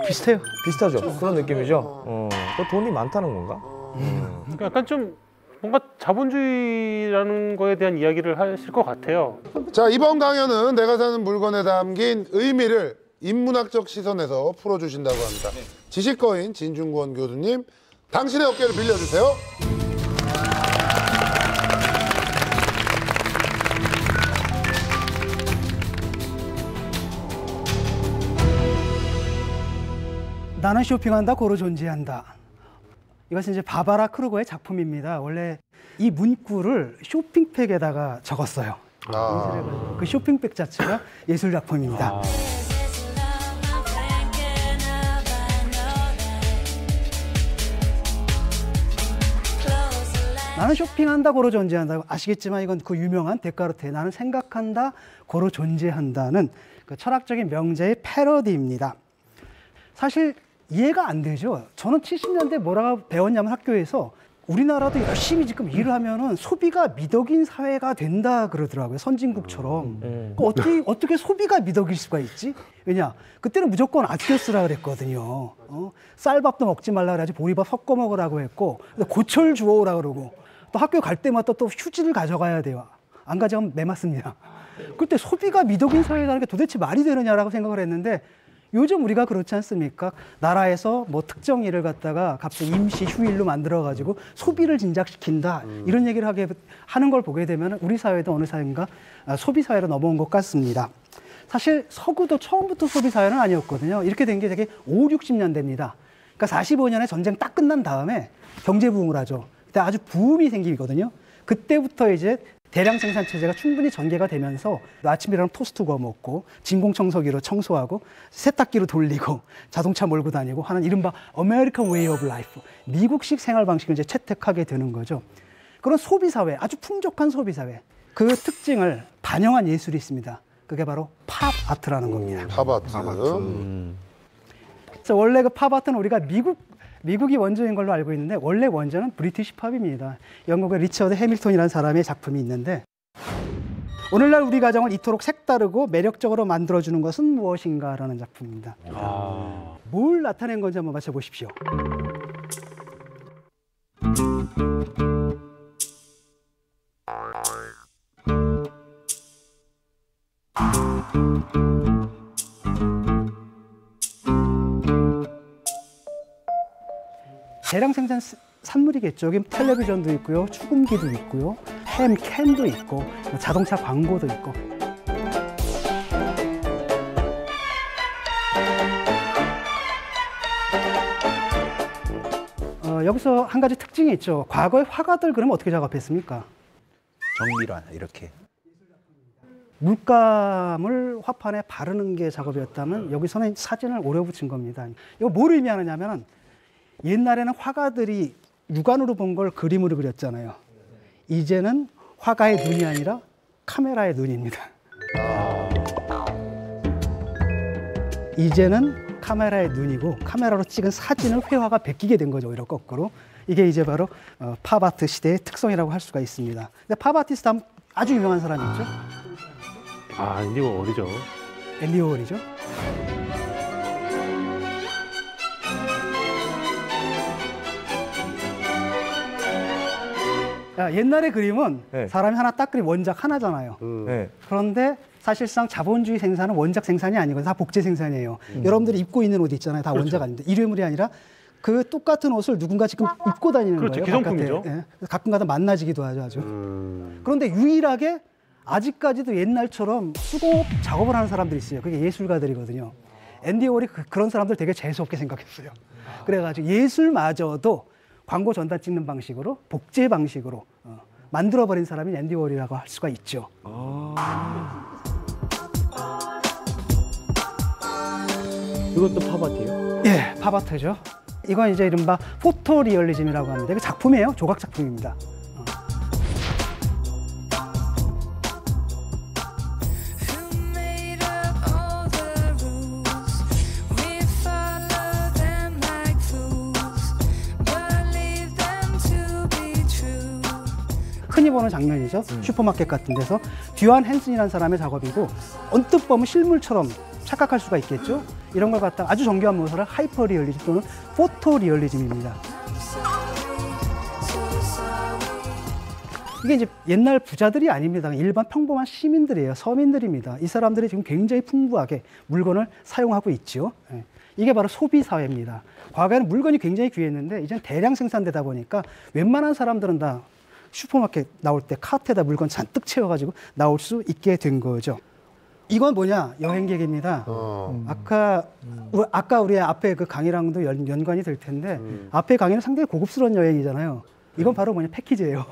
비슷해요. 비슷하죠. 그런 느낌이죠. 돈이 많다는 건가? 그러니까 약간 좀 뭔가 자본주의라는 거에 대한 이야기를 하실 것 같아요. 자, 이번 강연은 내가 사는 물건에 담긴 의미를 인문학적 시선에서 풀어주신다고 합니다. 지식거인 진중권 교수님, 당신의 어깨를 빌려주세요. 나는 쇼핑한다, 고로 존재한다. 이것은 이제 바바라 크루거의 작품입니다. 원래 이 문구를 쇼핑백에다가 적었어요. 그 쇼핑백 자체가 예술 작품입니다. 나는 쇼핑한다, 고로 존재한다. 아시겠지만 이건 그 유명한 데카르트의 나는 생각한다, 고로 존재한다는 그 철학적인 명제의 패러디입니다. 사실 이해가 안 되죠. 저는 70년대 뭐라고 배웠냐면 학교에서 우리나라도 열심히 지금 일을 하면은 소비가 미덕인 사회가 된다 그러더라고요. 선진국처럼. 어떻게 소비가 미덕일 수가 있지? 왜냐? 그때는 무조건 아껴 쓰라 그랬거든요. 쌀밥도 먹지 말라 그래야지 보리밥 섞어 먹으라고 했고, 고철 주워오라 그러고, 또 학교 갈 때마다 또 휴지를 가져가야 돼요. 안 가져가면 매 맞습니다. 그때 소비가 미덕인 사회라는 게 도대체 말이 되느냐라고 생각을 했는데, 요즘 우리가 그렇지 않습니까? 나라에서 뭐 특정 일을 갖다가 갑자기 임시 휴일로 만들어가지고 소비를 진작시킨다. 이런 얘기를 하는 걸 보게 되면 우리 사회도 어느 사회인가 소비 사회로 넘어온 것 같습니다. 사실 서구도 처음부터 소비 사회는 아니었거든요. 이렇게 된 게 되게 5, 60년대입니다. 그러니까 45년에 전쟁 딱 끝난 다음에 경제 부흥을 하죠. 그때 아주 부음이 생기거든요. 그때부터 이제 대량 생산 체제가 충분히 전개가 되면서 아침 일어나면 토스트 구워 먹고 진공청소기로 청소하고 세탁기로 돌리고 자동차 몰고 다니고 하는 이른바 American Way of Life, 미국식 생활 방식을 이제 채택하게 되는 거죠. 그런 소비 사회, 아주 풍족한 소비 사회, 그 특징을 반영한 예술이 있습니다. 그게 바로 팝 아트라는 겁니다. 팝 아트. 그래서 원래 그 팝 아트는 우리가 미국이 원조인 걸로 알고 있는데 원래 원조는 브리티시 팝입니다. 영국의 리처드 해밀턴이라는 사람의 작품이 있는데, 오늘날 우리 가정을 이토록 색다르고 매력적으로 만들어주는 것은 무엇인가라는 작품입니다. 뭘 나타낸 건지 한번 맞춰보십시오. 대량 생산 산물이겠죠. 여기 텔레비전도 있고요, 축음기도 있고요, 캔도 있고, 자동차 광고도 있고. 여기서 한 가지 특징이 있죠. 과거의 화가들 그러면 어떻게 작업했습니까? 정밀화 이렇게. 물감을 화판에 바르는 게 작업이었다면 여기서는 사진을 오려붙인 겁니다. 이거 뭘 의미하느냐면 옛날에는 화가들이 육안으로 본 걸 그림으로 그렸잖아요. 이제는 화가의 눈이 아니라 카메라의 눈입니다. 이제는 카메라의 눈이고 카메라로 찍은 사진을 회화가 베끼게 된 거죠. 오히려 거꾸로. 이게 이제 바로 팝아트 시대의 특성이라고 할 수가 있습니다. 근데 팝아티스트 하면 아주 유명한 사람이 있죠. 앤디 워홀이죠. 앤디 워홀이죠. 옛날의 그림은 사람이 하나 딱 그림 원작 하나잖아요. 그런데 사실상 자본주의 생산은 원작 생산이 아니고 다 복제 생산이에요. 여러분들이 입고 있는 옷 있잖아요. 다 원작 아닌데 일회물이 아니라 그 똑같은 옷을 누군가 지금 입고 다니는 그렇죠. 거예요. 기성품이죠. 바깥에. 예. 가끔가다 만나지기도 하죠. 아주. 그런데 유일하게 아직까지도 옛날처럼 수공업 작업을 하는 사람들이 있어요. 그게 예술가들이거든요. 앤디 워홀이 그런 사람들 되게 재수없게 생각했어요. 그래가지고 예술마저도 광고 전단 찍는 방식으로 복제 방식으로 만들어버린 사람이 앤디 워홀이라고 할 수가 있죠. 이것도 팝아트예요? 예, 팝아트죠. 이건 이제 이른바 포토리얼리즘이라고 합니다. 이거 작품이에요. 조각 작품입니다. 흔히 보는 장면이죠. 슈퍼마켓 같은 데서 듀안 헨슨이라는 사람의 작업이고 언뜻 보면 실물처럼 착각할 수가 있겠죠. 이런 걸 갖다가 아주 정교한 묘사를 하이퍼리얼리즘 또는 포토리얼리즘입니다. 이게 이제 옛날 부자들이 아닙니다. 일반 평범한 시민들이에요. 서민들입니다. 이 사람들이 지금 굉장히 풍부하게 물건을 사용하고 있죠. 이게 바로 소비 사회입니다. 과거에는 물건이 굉장히 귀했는데 이제는 대량 생산되다 보니까 웬만한 사람들은 다 슈퍼마켓 나올 때 카트에다 물건 잔뜩 채워가지고 나올 수 있게 된 거죠. 이건 뭐냐? 여행객입니다. 아까 우리 앞에 그 강의랑도 연관이 될 텐데 앞에 강의는 상당히 고급스러운 여행이잖아요. 이건 바로 뭐냐? 패키지예요.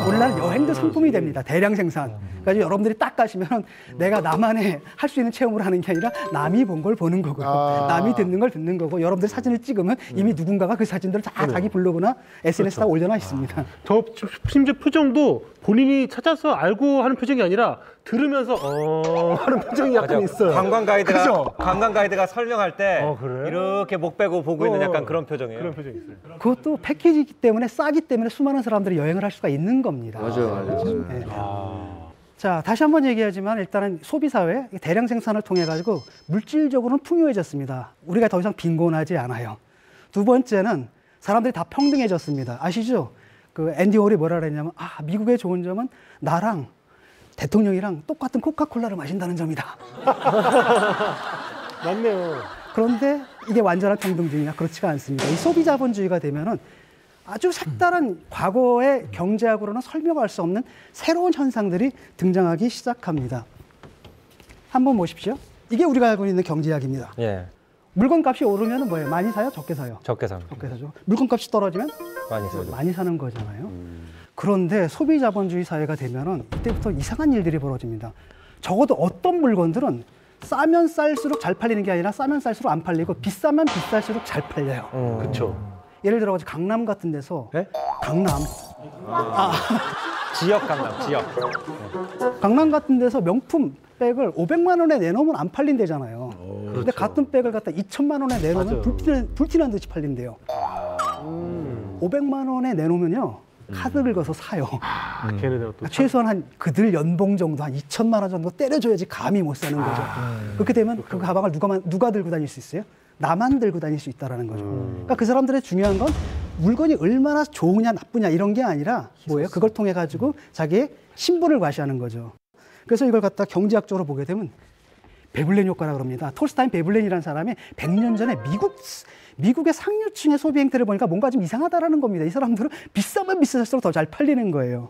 오늘날 여행도 상품이 됩니다. 대량 생산. 그러니까 여러분들이 딱 가시면 내가 나만의 할 수 있는 체험을 하는 게 아니라 남이 본 걸 보는 거고요. 남이 듣는 걸 듣는 거고 여러분들이 사진을 찍으면 이미 누군가가 그 사진들을 다 자기 블로그나 SNS에 다 올려놔 있습니다. 저 심지어 표정도 본인이 찾아서 알고 하는 표정이 아니라 들으면서 하는 표정이 약간 맞아. 있어요. 관광 가이드가 그죠? 관광 가이드가 설명할 때 그래? 이렇게 목 빼고 보고 있는 약간 그런 표정이에요. 그런 표정이 있어요. 그것도 패키지이기 때문에 싸기 때문에 수많은 사람들이 여행을 할 수가 있는 겁니다. 맞아요. 네. 자, 다시 한번 얘기하지만 일단은 소비사회 대량 생산을 통해 가지고 물질적으로는 풍요해졌습니다. 우리가 더 이상 빈곤하지 않아요. 두 번째는 사람들이 다 평등해졌습니다. 아시죠? 그 앤디 워홀이 뭐라 그랬냐면 미국의 좋은 점은 나랑 대통령이랑 똑같은 코카콜라를 마신다는 점이다. 맞네요. 그런데 이게 완전한 평등주의냐? 그렇지가 않습니다. 이 소비자본주의가 되면은 아주 색다른 과거의 경제학으로는 설명할 수 없는 새로운 현상들이 등장하기 시작합니다. 한번 보십시오. 이게 우리가 알고 있는 경제학입니다. 예. 물건값이 오르면 뭐예요? 많이 사요? 적게 사요? 적게 삽니다. 적게 사죠. 물건값이 떨어지면 많이 사죠. 많이 사는 거잖아요. 그런데 소비자본주의 사회가 되면은 이때부터 이상한 일들이 벌어집니다. 적어도 어떤 물건들은 싸면 쌀수록 잘 팔리는 게 아니라 싸면 쌀수록 안 팔리고 비싸면 비쌀수록 잘 팔려요. 그렇죠. 예를 들어 강남 같은 데서 네? 강남 지역 강남 지역. 강남 같은 데서 명품 백을 500만 원에 내놓으면 안 팔린대잖아요. 근데 같은 백을 갖다 2천만 원에 내놓으면 불티난 듯이 팔린대요. 500만 원에 내놓으면요 카드 긁어서 사요. 걔네들 또 최소한 한 그들 연봉 정도 한 2천만 원 정도 때려줘야지 감히 못 사는 거죠. 그렇게 되면 그 가방을 누가 들고 다닐 수 있어요? 나만 들고 다닐 수 있다라는 거죠. 그러니까 그 사람들의 중요한 건 물건이 얼마나 좋으냐 나쁘냐 이런 게 아니라 뭐예요? 그걸 통해 가지고 자기의 신분을 과시하는 거죠. 그래서 이걸 갖다 경제학적으로 보게 되면 베블렌 효과라고 합니다. 톨스타인 베블렌이라는 사람이 100년 전에 미국의 상류층의 소비 행태를 보니까 뭔가 좀 이상하다라는 겁니다. 이 사람들은 비싸면 비쌀수록 더 잘 팔리는 거예요.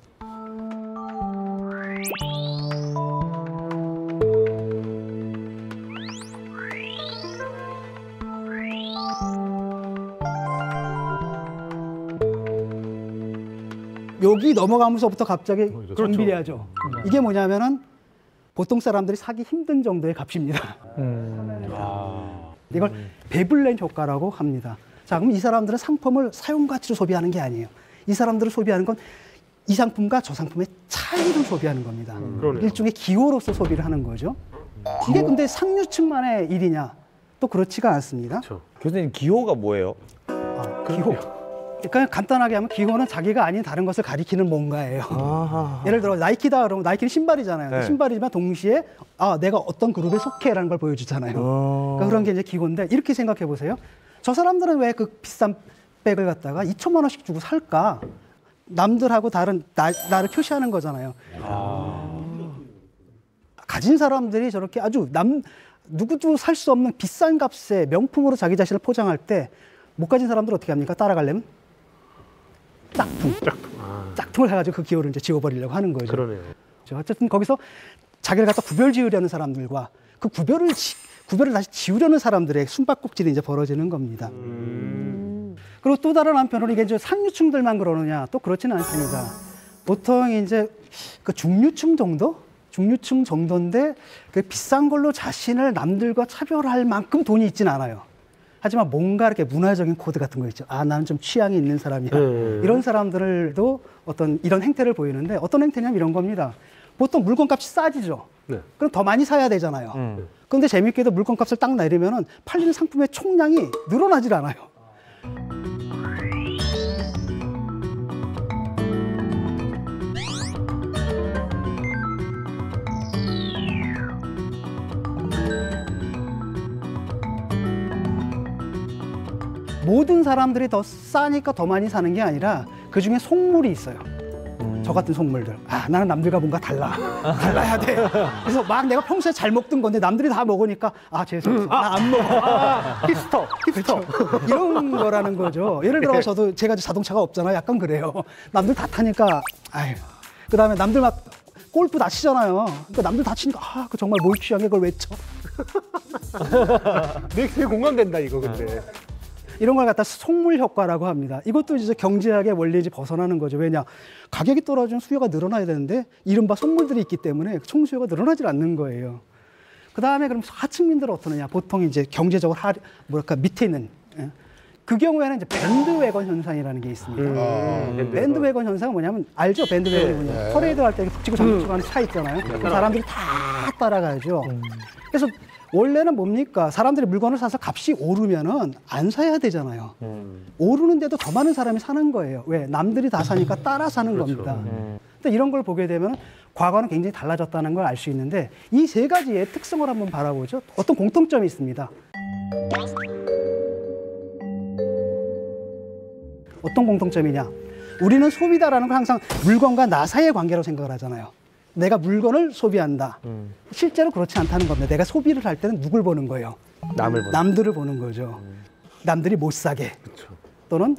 여기 넘어가면서부터 갑자기 정비례하죠. 이게 뭐냐면은 보통 사람들이 사기 힘든 정도의 값입니다. 이걸 베블렌 효과라고 합니다. 자, 그럼 이 사람들은 상품을 사용 가치로 소비하는 게 아니에요. 이 사람들을 소비하는 건 이 상품과 저 상품의 차이를 소비하는 겁니다. 일종의 기호로서 소비를 하는 거죠. 이게 근데 상류층만의 일이냐? 또 그렇지가 않습니다. 그렇죠. 교수님 기호가 뭐예요? 기호. 그러니까 간단하게 하면 기호는 자기가 아닌 다른 것을 가리키는 뭔가예요. 예를 들어 나이키다 그러면 나이키는 신발이잖아요. 네. 신발이지만 동시에 내가 어떤 그룹에 속해라는 걸 보여주잖아요. 그러니까 그런 게 이제 기호인데 이렇게 생각해 보세요. 저 사람들은 왜 그 비싼 백을 갖다가 2천만 원씩 주고 살까? 남들하고 다른 나를 표시하는 거잖아요. 가진 사람들이 저렇게 아주 누구도 살 수 없는 비싼 값에 명품으로 자기 자신을 포장할 때 못 가진 사람들 어떻게 합니까? 따라가려면 짝퉁. 짝퉁을 해가지고 그 기호를 이제 지워버리려고 하는 거죠. 그러네요. 어쨌든 거기서 자기를 갖다 구별 지으려는 사람들과 그 구별을 다시 지우려는 사람들의 숨바꼭질이 이제 벌어지는 겁니다. 그리고 또 다른 한편으로 이게 이제 상류층들만 그러느냐? 또 그렇지는 않습니다. 보통 이제 그 중류층 정도인데 그 비싼 걸로 자신을 남들과 차별할 만큼 돈이 있진 않아요. 하지만 뭔가 이렇게 문화적인 코드 같은 거 있죠. 아, 나는 좀 취향이 있는 사람이야. 이런 사람들도 어떤 이런 행태를 보이는데 어떤 행태냐면 이런 겁니다. 보통 물건값이 싸지죠. 네. 그럼 더 많이 사야 되잖아요. 그런데 재밌게도 물건값을 딱 내리면은 팔리는 상품의 총량이 늘어나질 않아요. 모든 사람들이 더 싸니까 더 많이 사는 게 아니라 그중에 속물이 있어요. 저 같은 속물들. 아, 나는 남들과 뭔가 달라야 돼. 그래서 막 내가 평소에 잘 먹던 건데 남들이 다 먹으니까 아, 죄송해요. 나 안 먹어. 힙스터. 이런 거라는 거죠. 예를 들어 저도 제가 자동차가 없잖아요. 약간 그래요. 남들 다 타니까 아유. 그다음에 남들 막 골프 다 치잖아요. 그러니까 남들 다 치니까 아, 그 정말 뭘 취향에 그걸 왜 쳐. 되게 공감된다 이거 근데. 이런 걸 갖다 속물 효과라고 합니다. 이것도 이제 경제학의 원리에 벗어나는 거죠. 왜냐? 가격이 떨어지면 수요가 늘어나야 되는데 이른바 속물들이 있기 때문에 총수요가 늘어나질 않는 거예요. 그 다음에 그럼 하층민들은 어떠느냐? 보통 이제 경제적으로 밑에 있는 그 경우에는 이제 밴드웨건 현상이라는 게 있습니다. 밴드웨건 현상은 뭐냐면 알죠? 밴드웨건이 뭐냐? 퍼레이드 할 때 북치고 장구치고 하는 차 있잖아요. 사람들이 다 따라가죠. 그래서 원래는 뭡니까? 사람들이 물건을 사서 값이 오르면은 안 사야 되잖아요. 오르는데도 더 많은 사람이 사는 거예요. 왜? 남들이 다 사니까 따라 사는 겁니다. 근데 이런 걸 보게 되면 과거는 굉장히 달라졌다는 걸 알 수 있는데 이 세 가지의 특성을 한번 바라보죠. 어떤 공통점이 있습니다. 어떤 공통점이냐? 우리는 소비다라는 걸 항상 물건과 나 사이의 관계로 생각을 하잖아요. 내가 물건을 소비한다. 실제로 그렇지 않다는 겁니다. 내가 소비를 할 때는 누굴 보는 거예요? 남들을 보는 거죠. 남들이 못 사게. 그쵸. 또는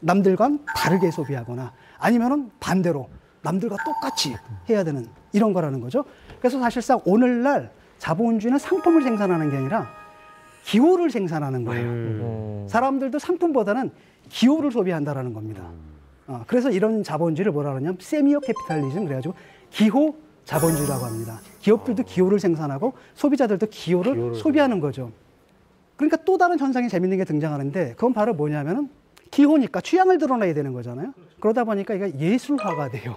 남들과 다르게 소비하거나 아니면은 반대로 남들과 똑같이 해야 되는 이런 거라는 거죠. 그래서 사실상 오늘날 자본주의는 상품을 생산하는 게 아니라 기호를 생산하는 거예요. 사람들도 상품보다는 기호를 소비한다라는 겁니다. 그래서 이런 자본주의를 뭐라 그러냐면 세미어 캐피탈리즘 그래가지고 기호 자본주의라고 합니다. 기업들도 기호를 생산하고 소비자들도 기호를 소비하는 거죠. 그러니까 또 다른 현상이 재밌는 게 등장하는데 그건 바로 뭐냐면은 기호니까 취향을 드러내야 되는 거잖아요. 그러다 보니까 이게 예술화가 돼요.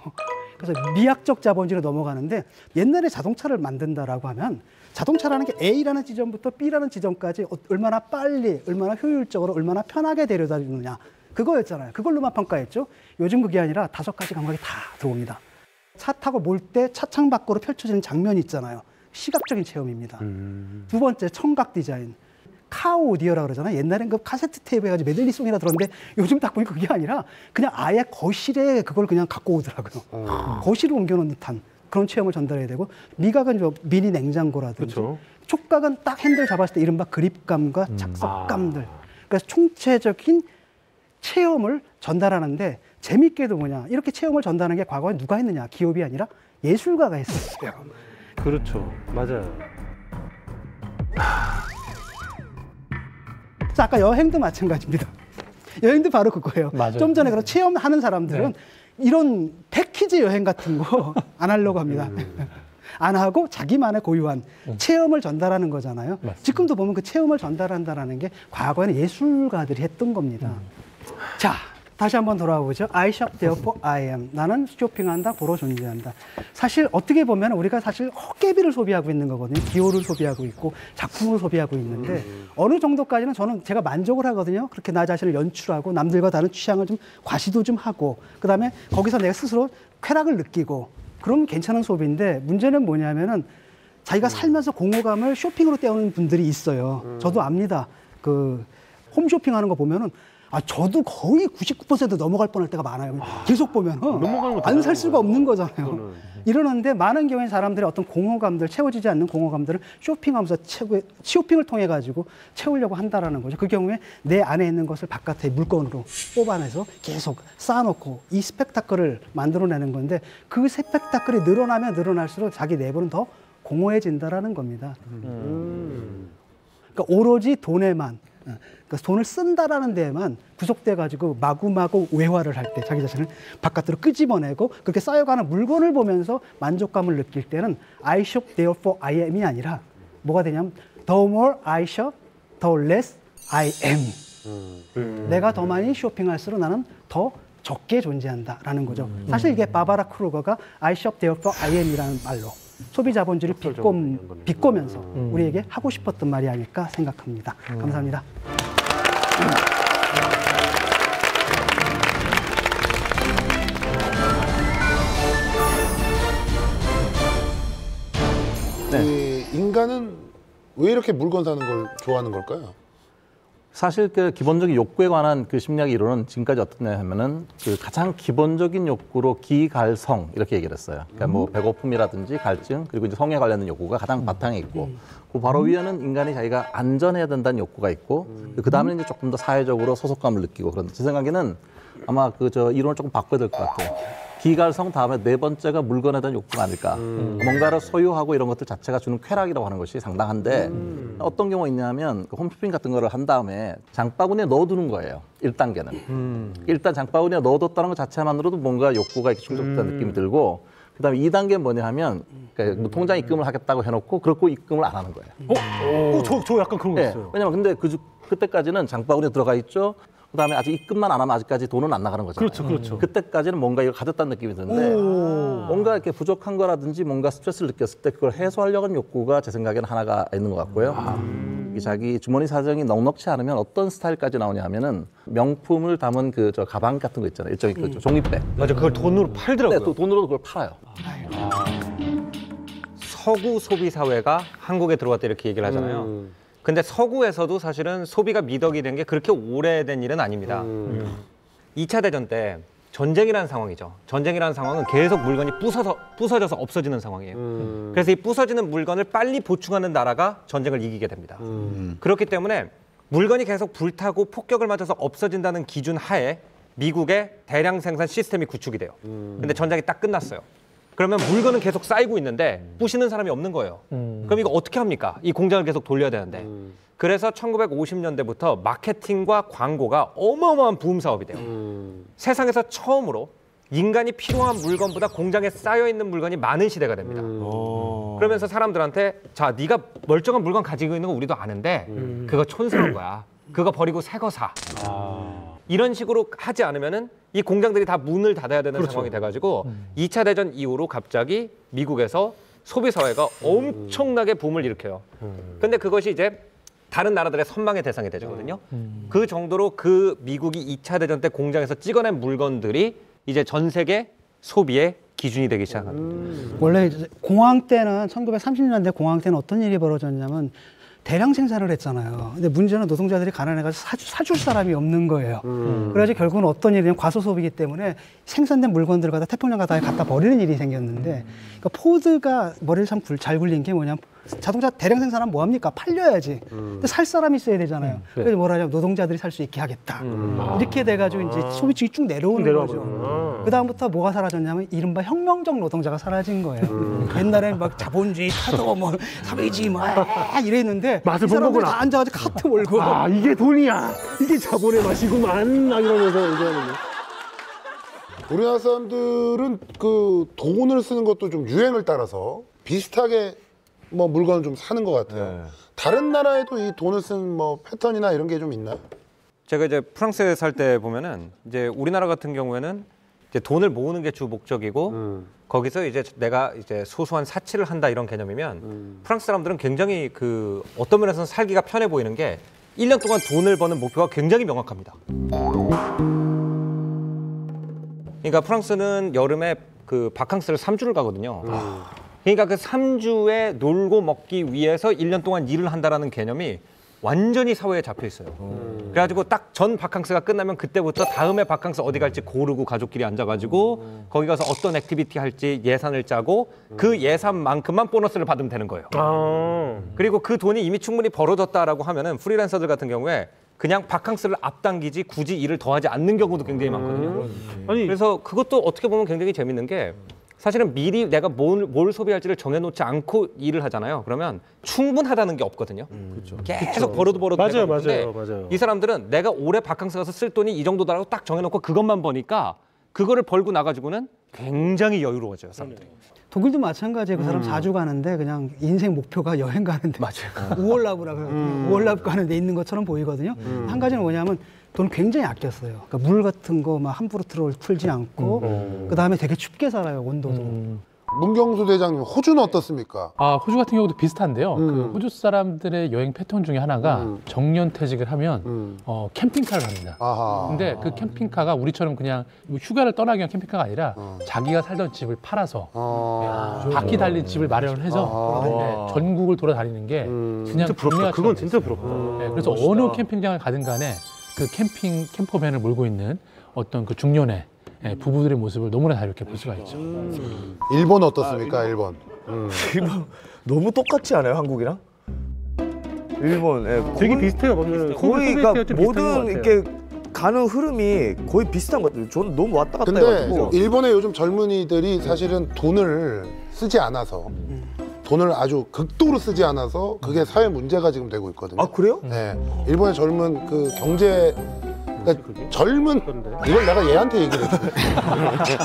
그래서 미학적 자본주의로 넘어가는데 옛날에 자동차를 만든다라고 하면 자동차라는 게 A라는 지점부터 B라는 지점까지 얼마나 빨리, 얼마나 효율적으로, 얼마나 편하게 데려다 주느냐 그거였잖아요. 그걸로만 평가했죠. 요즘 그게 아니라 5가지 감각이 다 들어옵니다. 차 타고 몰 때 차창 밖으로 펼쳐지는 장면이 있잖아요. 시각적인 체험입니다. 두 번째, 청각 디자인. 카 오디오라고 그러잖아요. 옛날엔 그 카세트 테이프 해가지고 메들리송이라 들었는데 요즘 딱 보니까 그게 아니라 그냥 아예 거실에 그걸 그냥 갖고 오더라고요. 거실을 옮겨놓은 듯한 그런 체험을 전달해야 되고 미각은 저 미니 냉장고라든지 그쵸. 촉각은 딱 핸들 잡았을 때 이른바 그립감과 착석감들. 그래서 총체적인 체험을 전달하는데 재밌게도 뭐냐 이렇게 체험을 전달하는 게 과거에 누가 했느냐 기업이 아니라 예술가가 했었어요. 그렇죠. 맞아요. 자, 아까 여행도 마찬가지입니다. 여행도 바로 그거예요. 맞아요. 좀 전에 그런 체험하는 사람들은 이런 패키지 여행 같은 거 안 하려고 합니다. 안 하고 자기만의 고유한 체험을 전달하는 거잖아요. 맞습니다. 지금도 보면 그 체험을 전달한다는 게 과거에는 예술가들이 했던 겁니다. 자, 다시 한번 돌아보죠. I shop, therefore I am. 나는 쇼핑한다, 보러 존재한다. 사실 어떻게 보면 우리가 사실 헛개비를 소비하고 있는 거거든요. 기호를 소비하고 있고 작품을 소비하고 있는데 어느 정도까지는 저는 제가 만족을 하거든요. 그렇게 나 자신을 연출하고 남들과 다른 취향을 좀 과시도 좀 하고 그다음에 거기서 내가 스스로 쾌락을 느끼고 그러면 괜찮은 소비인데 문제는 뭐냐면은 자기가 살면서 공허감을 쇼핑으로 때우는 분들이 있어요. 저도 압니다. 그 홈쇼핑하는 거 보면은 저도 거의 99% 넘어갈 뻔할 때가 많아요. 계속 보면 넘어가는 거 안 살 수가 없는 거잖아요. 그거는. 이러는데 많은 경우에 사람들이 어떤 공허감들, 채워지지 않는 공허감들을 쇼핑하면서 쇼핑을 통해 가지고 채우려고 한다라는 거죠. 그 경우에 내 안에 있는 것을 바깥에 물건으로 뽑아내서 계속 쌓아놓고 이 스펙타클을 만들어내는 건데 그 스펙타클이 늘어나면 늘어날수록 자기 내부는 더 공허해진다라는 겁니다. 그러니까 오로지 돈에만, 그러니까 돈을 쓴다라는 데에만 구속돼 가지고 마구마구 외화를 할 때 자기 자신을 바깥으로 끄집어내고 그렇게 쌓여가는 물건을 보면서 만족감을 느낄 때는 I shop therefore I am이 아니라 뭐가 되냐면 the more I shop, the less I am. 내가 더 많이 쇼핑할수록 나는 더 적게 존재한다라는 거죠. 사실 이게 바바라 크루거가 I shop therefore I am이라는 말로 소비 자본주의를 비꼬면서 우리에게 하고 싶었던 말이 아닐까 생각합니다. 감사합니다. 인간은 왜 이렇게 물건 사는 걸 좋아하는 걸까요? 사실 그 기본적인 욕구에 관한 그 심리학 이론은 지금까지 어떻냐 하면은 그 가장 기본적인 욕구로 기갈성 이렇게 얘기를 했어요. 그러니까 뭐 배고픔이라든지 갈증 그리고 이제 성에 관련된 욕구가 가장 바탕에 있고 그 바로 위에는 인간이 자기가 안전해야 된다는 욕구가 있고 그 다음에는 이제 조금 더 사회적으로 소속감을 느끼고 그런데 제 생각에는 아마 그 저 이론을 조금 바꿔야 될 것 같아요. 기갈성 다음에 네 번째가 물건에 대한 욕구가 아닐까. 뭔가를 소유하고 이런 것들 자체가 주는 쾌락이라고 하는 것이 상당한데 어떤 경우가 있냐면 홈쇼핑 같은 거를 한 다음에 장바구니에 넣어두는 거예요. 1단계는. 일단 장바구니에 넣어뒀다는 것 자체만으로도 뭔가 욕구가 이렇게 충족됐다는 느낌이 들고 그다음에 2단계는 뭐냐 하면 그러니까 뭐 통장 입금을 하겠다고 해놓고 그렇고 입금을 안 하는 거예요. 저 약간 그런 거 네. 있어요. 왜냐면 근데 그때까지는 장바구니에 들어가 있죠. 그다음에 아직 입금만 안 하면 아직까지 돈은 안 나가는 거잖아요. 그렇죠. 그때까지는 뭔가 이걸 가졌다는 느낌이 드는데 뭔가 이렇게 부족한 거라든지 뭔가 스트레스를 느꼈을 때 그걸 해소하려고 하는 욕구가 제 생각에는 하나가 있는 것 같고요. 이게 자기 주머니 사정이 넉넉치 않으면 어떤 스타일까지 나오냐 하면은 명품을 담은 그 저 가방 같은 거 있잖아요. 일종의 그 종이백. 맞아, 그걸 돈으로 팔더라고요. 네, 또 돈으로도 그걸 팔아요. 서구 소비 사회가 한국에 들어왔다 이렇게 얘기를 하잖아요. 근데 서구에서도 사실은 소비가 미덕이 된 게 그렇게 오래된 일은 아닙니다. 2차 대전 때 전쟁이라는 상황이죠. 전쟁이라는 상황은 계속 물건이 부서져서 없어지는 상황이에요. 그래서 이 부서지는 물건을 빨리 보충하는 나라가 전쟁을 이기게 됩니다. 그렇기 때문에 물건이 계속 불타고 폭격을 맞아서 없어진다는 기준 하에 미국의 대량 생산 시스템이 구축이 돼요. 근데 전쟁이 딱 끝났어요. 그러면 물건은 계속 쌓이고 있는데 부시는 사람이 없는 거예요. 그럼 이거 어떻게 합니까? 이 공장을 계속 돌려야 되는데. 그래서 1950년대부터 마케팅과 광고가 어마어마한 부음 사업이 돼요. 세상에서 처음으로 인간이 필요한 물건보다 공장에 쌓여있는 물건이 많은 시대가 됩니다. 그러면서 사람들한테 자, 네가 멀쩡한 물건 가지고 있는 거 우리도 아는데 그거 촌스러운 거야. 그거 버리고 새 거 사. 이런 식으로 하지 않으면은 이 공장들이 다 문을 닫아야 되는 상황이 돼가지고 2차 대전 이후로 갑자기 미국에서 소비 사회가 엄청나게 붐을 일으켜요. 근데 그것이 이제 다른 나라들의 선망의 대상이 되거든요. 그 정도로 그 미국이 2차 대전 때 공장에서 찍어낸 물건들이 이제 전 세계 소비의 기준이 되기 시작합니다. 원래 이제 공황 때는 1930년대 공황 때는 어떤 일이 벌어졌냐면 대량 생산을 했잖아요. 근데 문제는 노동자들이 가난해가지고 사줄 사람이 없는 거예요. 그래서 결국은 어떤 일이냐면 과소소비이기 때문에 생산된 물건들을 갖다 태평양 바다에 갖다 버리는 일이 생겼는데 그러니까 포드가 머리를 참 잘 굴린 게 뭐냐면 자동차 대량 생산하면 뭐합니까? 팔려야지. 근데 살 사람이 있어야 되잖아요. 그래서 뭐라 하냐면 노동자들이 살 수 있게 하겠다. 이렇게 돼가지고 이제 소비층이 쭉 내려오는 거죠. 그 다음부터 뭐가 사라졌냐면 이른바 혁명적 노동자가 사라진 거예요. 옛날에는 막 자본주의 타도 뭐 사회주의 막 이랬는데 맛을 이 사람들이 본 거구나. 다 앉아가지고 카트 몰고 아, 이게 돈이야. 이게 자본의 맛이구만. 막 이러면서 얘기하는 거. 우리나라 사람들은 그 돈을 쓰는 것도 좀 유행을 따라서 비슷하게 뭐 물건을 좀 사는 것 같아요. 다른 나라에도 이 돈을 쓰는 뭐 패턴이나 이런 게 좀 있나요? 제가 이제 프랑스에 살 때 보면은 이제 우리나라 같은 경우에는 이제 돈을 모으는 게 주 목적이고 거기서 이제 내가 이제 소소한 사치를 한다 이런 개념이면 프랑스 사람들은 굉장히 그 어떤 면에서는 살기가 편해 보이는 게 1년 동안 돈을 버는 목표가 굉장히 명확합니다. 그러니까 프랑스는 여름에 그 바캉스를 3주를 가거든요. 그러니까 그 3주에 놀고 먹기 위해서 1년 동안 일을 한다라는 개념이 완전히 사회에 잡혀 있어요. 그래가지고 딱 전 바캉스가 끝나면 그때부터 다음에 바캉스 어디 갈지 고르고 가족끼리 앉아가지고 거기 가서 어떤 액티비티 할지 예산을 짜고 그 예산만큼만 보너스를 받으면 되는 거예요. 그리고 그 돈이 이미 충분히 벌어졌다라고 하면은 프리랜서들 같은 경우에 그냥 바캉스를 앞당기지 굳이 일을 더 하지 않는 경우도 굉장히 많거든요. 그래서 그것도 어떻게 보면 굉장히 재밌는 게 사실은 미리 내가 뭘 소비할지를 정해놓지 않고 일을 하잖아요. 그러면 충분하다는 게 없거든요. 계속 벌어도 맞아요. 이 사람들은 내가 올해 바캉스 가서 쓸 돈이 이 정도다라고 딱 정해놓고 그것만 버니까 그거를 벌고 나가지고는 굉장히 여유로워져요, 사람들이. 독일도 마찬가지예요. 그 사람 자주 가는데 그냥 인생 목표가 여행 가는데. 맞아요. 우월라브라 그래요. 우월라브 가는 데 있는 것처럼 보이거든요. 한 가지는 뭐냐면 돈 굉장히 아꼈어요. 그러니까 물 같은 거 막 함부로 틀지 않고 그다음에 되게 춥게 살아요, 온도도. 문경수 대장님, 호주는 어떻습니까? 호주 같은 경우도 비슷한데요. 그 호주 사람들의 여행 패턴 중에 하나가 정년퇴직을 하면 캠핑카를 갑니다. 근데 그 캠핑카가 우리처럼 그냥 휴가를 떠나기 위한 캠핑카가 아니라 자기가 살던 집을 팔아서 바퀴 달린 집을 마련을 해서 전국을 돌아다니는 게 그냥 부럽다. 그건 진짜 부럽다. 그래서 멋있다. 어느 캠핑장을 가든 간에 그 캠퍼밴을 몰고 있는 어떤 그 중년의 부부들의 모습을 너무나 자유롭게 볼 수가 있죠. 일본 어떻습니까? 일본 너무 똑같지 않아요, 한국이랑? 일본 되게 비슷해요. 보면 거의 그러니까 모든 이렇게 가는 흐름이 거의 비슷한 것 같아요. 저는 너무 왔다 갔다 해가지고. 근데 일본의 요즘 젊은이들이 사실은 돈을 쓰지 않아서 돈을 아주 극도로 쓰지 않아서 그게 사회 문제가 지금 되고 있거든요. 아, 그래요? 네, 일본의 젊은 그 경제 그러니까 젊은 이걸 내가 얘한테 얘기를 했지.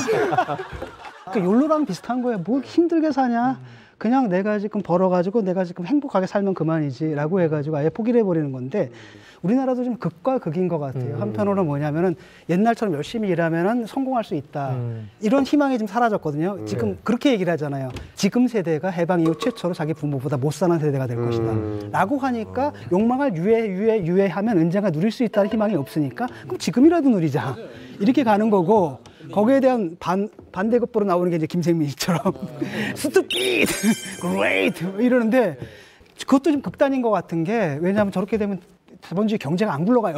그 욜로랑 비슷한 거예요. 뭘 힘들게 사냐? 그냥 내가 지금 벌어가지고 내가 지금 행복하게 살면 그만이지라고 해가지고 아예 포기를 해버리는 건데 우리나라도 좀 극과 극인 것 같아요. 한편으로는 뭐냐면은 옛날처럼 열심히 일하면은 성공할 수 있다. 이런 희망이 좀 사라졌거든요. 지금 그렇게 얘기를 하잖아요. 지금 세대가 해방 이후 최초로 자기 부모보다 못 사는 세대가 될 것이다. 라고 하니까 욕망을 유예하면 언젠가 누릴 수 있다는 희망이 없으니까 그럼 지금이라도 누리자. 이렇게 가는 거고 거기에 대한 반대급부로 나오는 게 이제 김생민이처럼 stupid, great 이러는데 그것도 좀 극단인 것 같은 게 왜냐하면 저렇게 되면 자본주의 경제가 안 굴러가요.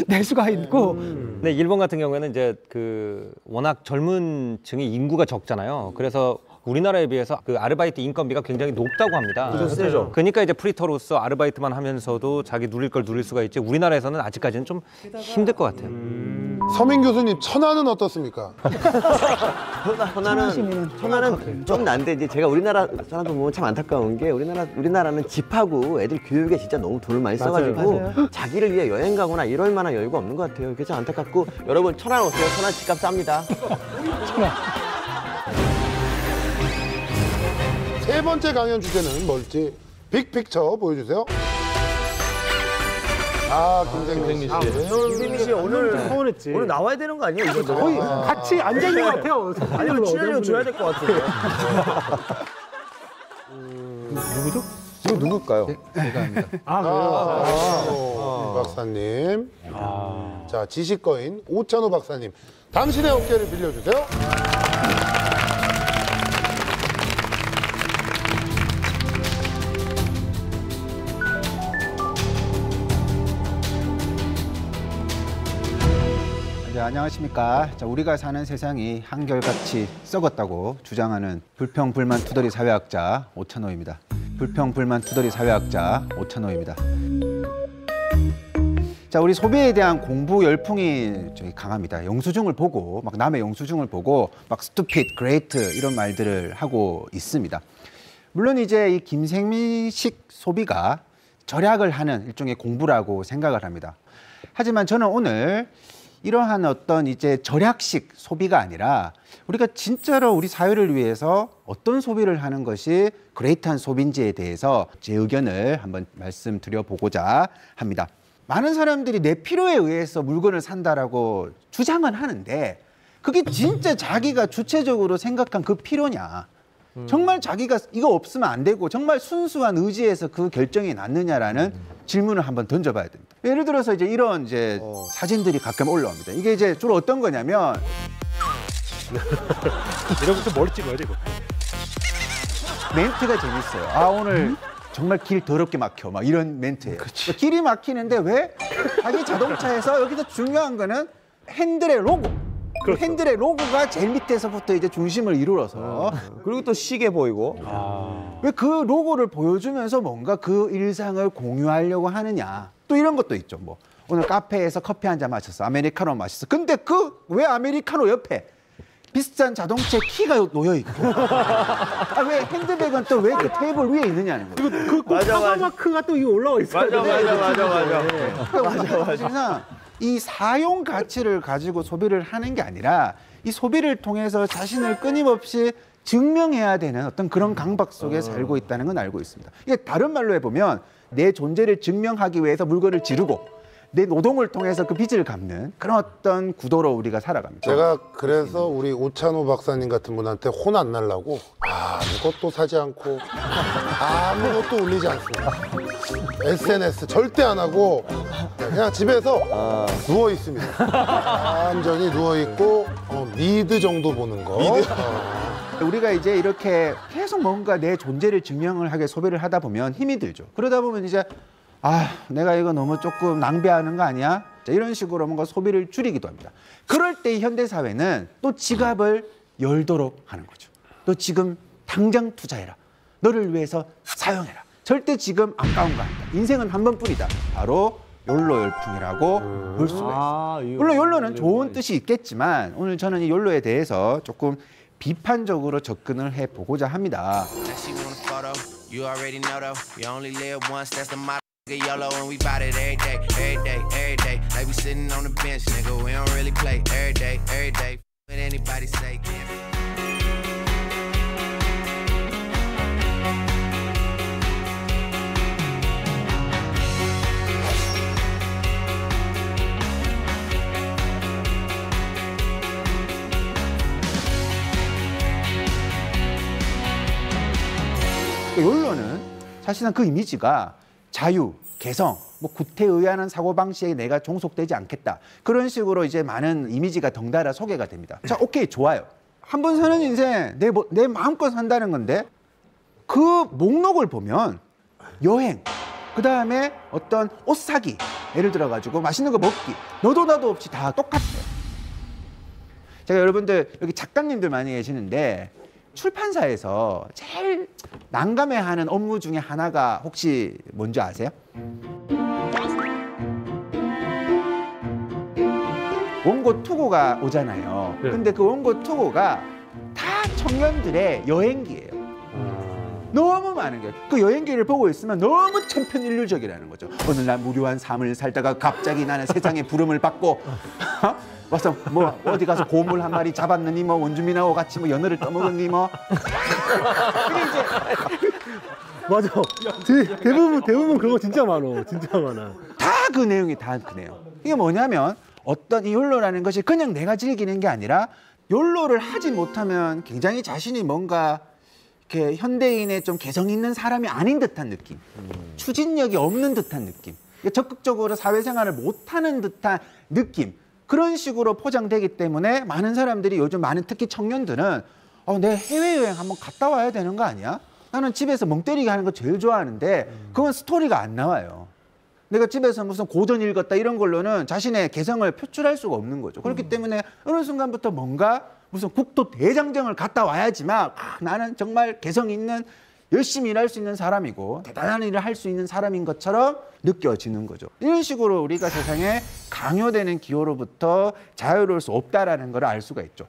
내수가 있고. 근데 일본 같은 경우에는 이제 그 워낙 젊은 층의 인구가 적잖아요. 그래서 우리나라에 비해서 그 아르바이트 인건비가 굉장히 높다고 합니다. 그렇죠. 그러니까 이제 프리터로서 아르바이트만 하면서도 자기 누릴 걸 누릴 수가 있지. 우리나라에서는 아직까지는 좀 힘들 것 같아요. 서민 교수님, 천안은 어떻습니까? 천안은 좀 난데 이제 제가 우리나라 사람들 보면 참 안타까운 게 우리나라는 집하고 애들 교육에 진짜 너무 돈을 많이 써가지고 자기를 위해 여행 가거나 이럴 만한 여유가 없는 것 같아요. 그래서 안타깝고 여러분 천안 오세요. 천안 집값 쌉니다. 세 번째 강연 주제는 뭘지 빅픽처 보여주세요. 김생민 씨. 김생민 씨 오늘 나와야 되는 거 아니에요? 이거 거의 같이 앉아 있는 것 같아요. 아니면 출연료 줘야 될 것 같은데. 누구죠? 이거 누굴까요? 제가 합니다. 이 박사님. 자, 지식거인 오찬호 박사님. 당신의 어깨를 빌려주세요. 네, 안녕하십니까. 자, 우리가 사는 세상이 한결같이 썩었다고 주장하는 불평불만 투덜이 사회학자 오찬호입니다. 불평불만 투덜이 사회학자 오찬호입니다. 자, 우리 소비에 대한 공부 열풍이 강합니다. 영수증을 보고 막 남의 영수증을 보고 막 stupid, great 이런 말들을 하고 있습니다. 물론 이제 이 김생민식 소비가 절약을 하는 일종의 공부라고 생각을 합니다. 하지만 저는 오늘 이러한 어떤 이제 절약식 소비가 아니라 우리가 진짜로 우리 사회를 위해서 어떤 소비를 하는 것이 그레이트한 소비인지에 대해서 제 의견을 한번 말씀드려 보고자 합니다. 많은 사람들이 내 필요에 의해서 물건을 산다라고 주장은 하는데 그게 진짜 자기가 주체적으로 생각한 그 필요냐? 정말 자기가 이거 없으면 안 되고 정말 순수한 의지에서 그 결정이 났느냐라는 질문을 한번 던져봐야 됩니다. 예를 들어서 이제 이런 사진들이 가끔 올라옵니다. 이게 이제 주로 어떤 거냐면 이러면서 머리 찍어야 돼 이거. 멘트가 재밌어요. 오늘 정말 길 더럽게 막혀 막 이런 멘트예요. 그러니까 길이 막히는데 왜 자기 자동차에서 여기서 중요한 거는 핸들의 로고. 그렇죠. 핸들의 로고가 제일 밑에서부터 이제 중심을 이루어서 그리고 또 시계 보이고. 왜 그 로고를 보여주면서 뭔가 그 일상을 공유하려고 하느냐. 또 이런 것도 있죠. 뭐 오늘 카페에서 커피 한 잔 마셨어. 아메리카노 마셨어. 근데 그 왜 아메리카노 옆에 비싼 자동차 키가 놓여 있고. 왜 핸드백은 또 왜 그 테이블 위에 있느냐는 거죠. 그 사과 마크가 또 이거 올라와 있어요. 맞아. 그래서 이 사용 가치를 가지고 소비를 하는 게 아니라 이 소비를 통해서 자신을 끊임없이 증명해야 되는 어떤 그런 강박 속에 살고 있다는 건 알고 있습니다. 이게 다른 말로 해보면 내 존재를 증명하기 위해서 물건을 지르고 내 노동을 통해서 그 빚을 갚는 그런 어떤 구도로 우리가 살아갑니다. 제가 그래서 우리 오찬호 박사님 같은 분한테 혼 안 날라고 아무것도 사지 않고 아무것도 올리지 않습니다. SNS 절대 안 하고 그냥 집에서 누워 있습니다. 완전히 누워 있고 미드 정도 보는 거. 우리가 이제 이렇게 계속 뭔가 내 존재를 증명을 하게 소비를 하다 보면 힘이 들죠. 그러다 보면 이제 내가 이거 너무 조금 낭비하는 거 아니야? 자, 이런 식으로 뭔가 소비를 줄이기도 합니다. 그럴 때 현대 사회는 또 지갑을 열도록 하는 거죠. 너 지금 당장 투자해라. 너를 위해서 사용해라. 절대 지금 아까운 거 아니다. 인생은 한 번뿐이다. 바로 욜로 열풍이라고 볼 수가 있습니다. 물론 욜로는 좋은 뜻이 있겠지만 오늘 저는 이 욜로에 대해서 조금 비판적으로 접근을 해보고자 합니다. YOLO and we bout it every day, every day, every day. Like we sitting on the bench, nigga, we don't really play every day, every day. What anybody say, 욜로는 사실상 그 이미지가 자유, 개성, 뭐 구태의연한 사고방식에 내가 종속되지 않겠다. 그런 식으로 이제 많은 이미지가 덩달아 소개가 됩니다. 자, 오케이, 좋아요. 한 번 사는 인생 내 마음껏 산다는 건데 그 목록을 보면 여행, 그 다음에 어떤 옷 사기, 예를 들어가지고 맛있는 거 먹기, 너도 나도 없이 다 똑같아요. 제가 여러분들 여기 작가님들 많이 계시는데 출판사에서 제일 난감해하는 업무 중에 하나가 혹시 뭔지 아세요? 원고 투고가 오잖아요. 근데 그 원고 투고가 다 청년들의 여행기예요. 너무 많은 거예요. 그 여행기를 보고 있으면 너무 천편일률적이라는 거죠. 어느 날 무료한 삶을 살다가 갑자기 나는 세상의 부름을 받고 와서 뭐 어디 가서 고물 한 마리 잡았느니 뭐 원주민하고 같이 뭐 연어를 떠먹었니 뭐. 맞아. 대부분 그런 거 진짜 많어. 진짜 많아. 다 그 내용이 다 그 내용. 이게 뭐냐면 어떤 이 욜로라는 것이 그냥 내가 즐기는 게 아니라 욜로를 하지 못하면 굉장히 자신이 뭔가 이렇게 현대인의 좀 개성 있는 사람이 아닌 듯한 느낌, 추진력이 없는 듯한 느낌, 적극적으로 사회생활을 못하는 듯한 느낌, 그런 식으로 포장되기 때문에 많은 사람들이 요즘 특히 청년들은 내 해외여행 한번 갔다 와야 되는 거 아니야? 나는 집에서 멍 때리게 하는 거 제일 좋아하는데 그건 스토리가 안 나와요. 내가 집에서 무슨 고전 읽었다 이런 걸로는 자신의 개성을 표출할 수가 없는 거죠. 그렇기 때문에 어느 순간부터 뭔가 무슨 국토 대장정을 갔다 와야지만 나는 정말 개성 있는 열심히 일할 수 있는 사람이고 대단한 일을 할 수 있는 사람인 것처럼 느껴지는 거죠. 이런 식으로 우리가 세상에 강요되는 기호로부터 자유로울 수 없다라는 걸 알 수가 있죠.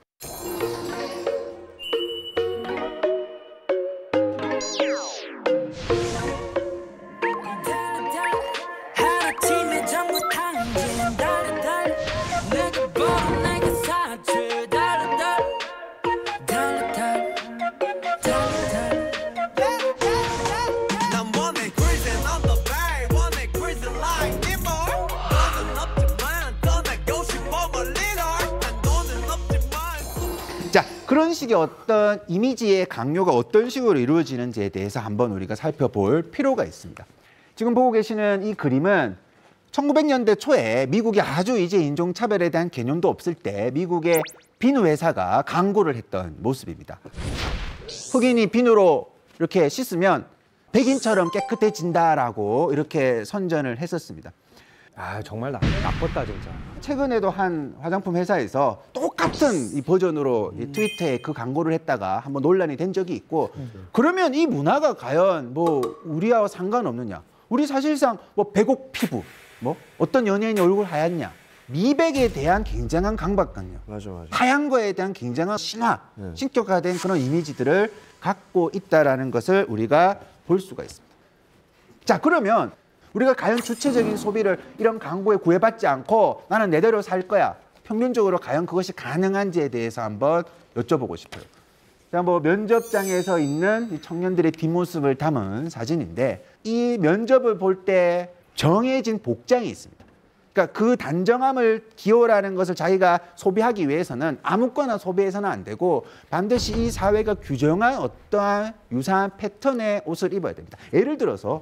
그런 식의 어떤 이미지의 강요가 어떤 식으로 이루어지는지에 대해서 한번 우리가 살펴볼 필요가 있습니다. 지금 보고 계시는 이 그림은 1900년대 초에 미국이 아주 이제 인종차별에 대한 개념도 없을 때 미국의 비누 회사가 광고를 했던 모습입니다. 흑인이 비누로 이렇게 씻으면 백인처럼 깨끗해진다라고 이렇게 선전을 했었습니다. 아 정말 나빴다 진짜. 최근에도 한 화장품 회사에서 똑같은 이 버전으로 이 트위터에 그 광고를 했다가 한번 논란이 된 적이 있고, 그러면 이 문화가 과연 뭐 우리와 상관없느냐? 우리 사실상 뭐 백옥 피부, 뭐 어떤 연예인이 얼굴 하얗냐, 미백에 대한 굉장한 강박관념, 하얀 거에 대한 굉장한 신화, 신격화된 그런 이미지들을 갖고 있다라는 것을 우리가 볼 수가 있습니다. 자, 그러면 우리가 과연 주체적인 소비를 이런 광고에 구애받지 않고 나는 내대로 살 거야, 평균적으로 과연 그것이 가능한지에 대해서 한번 여쭤보고 싶어요. 자, 뭐 면접장에서 있는 이 청년들의 뒷모습을 담은 사진인데, 이 면접을 볼 때 정해진 복장이 있습니다. 그러니까 그 단정함을 기호라는 것을 자기가 소비하기 위해서는 아무거나 소비해서는 안 되고 반드시 이 사회가 규정한 어떠한 유사한 패턴의 옷을 입어야 됩니다. 예를 들어서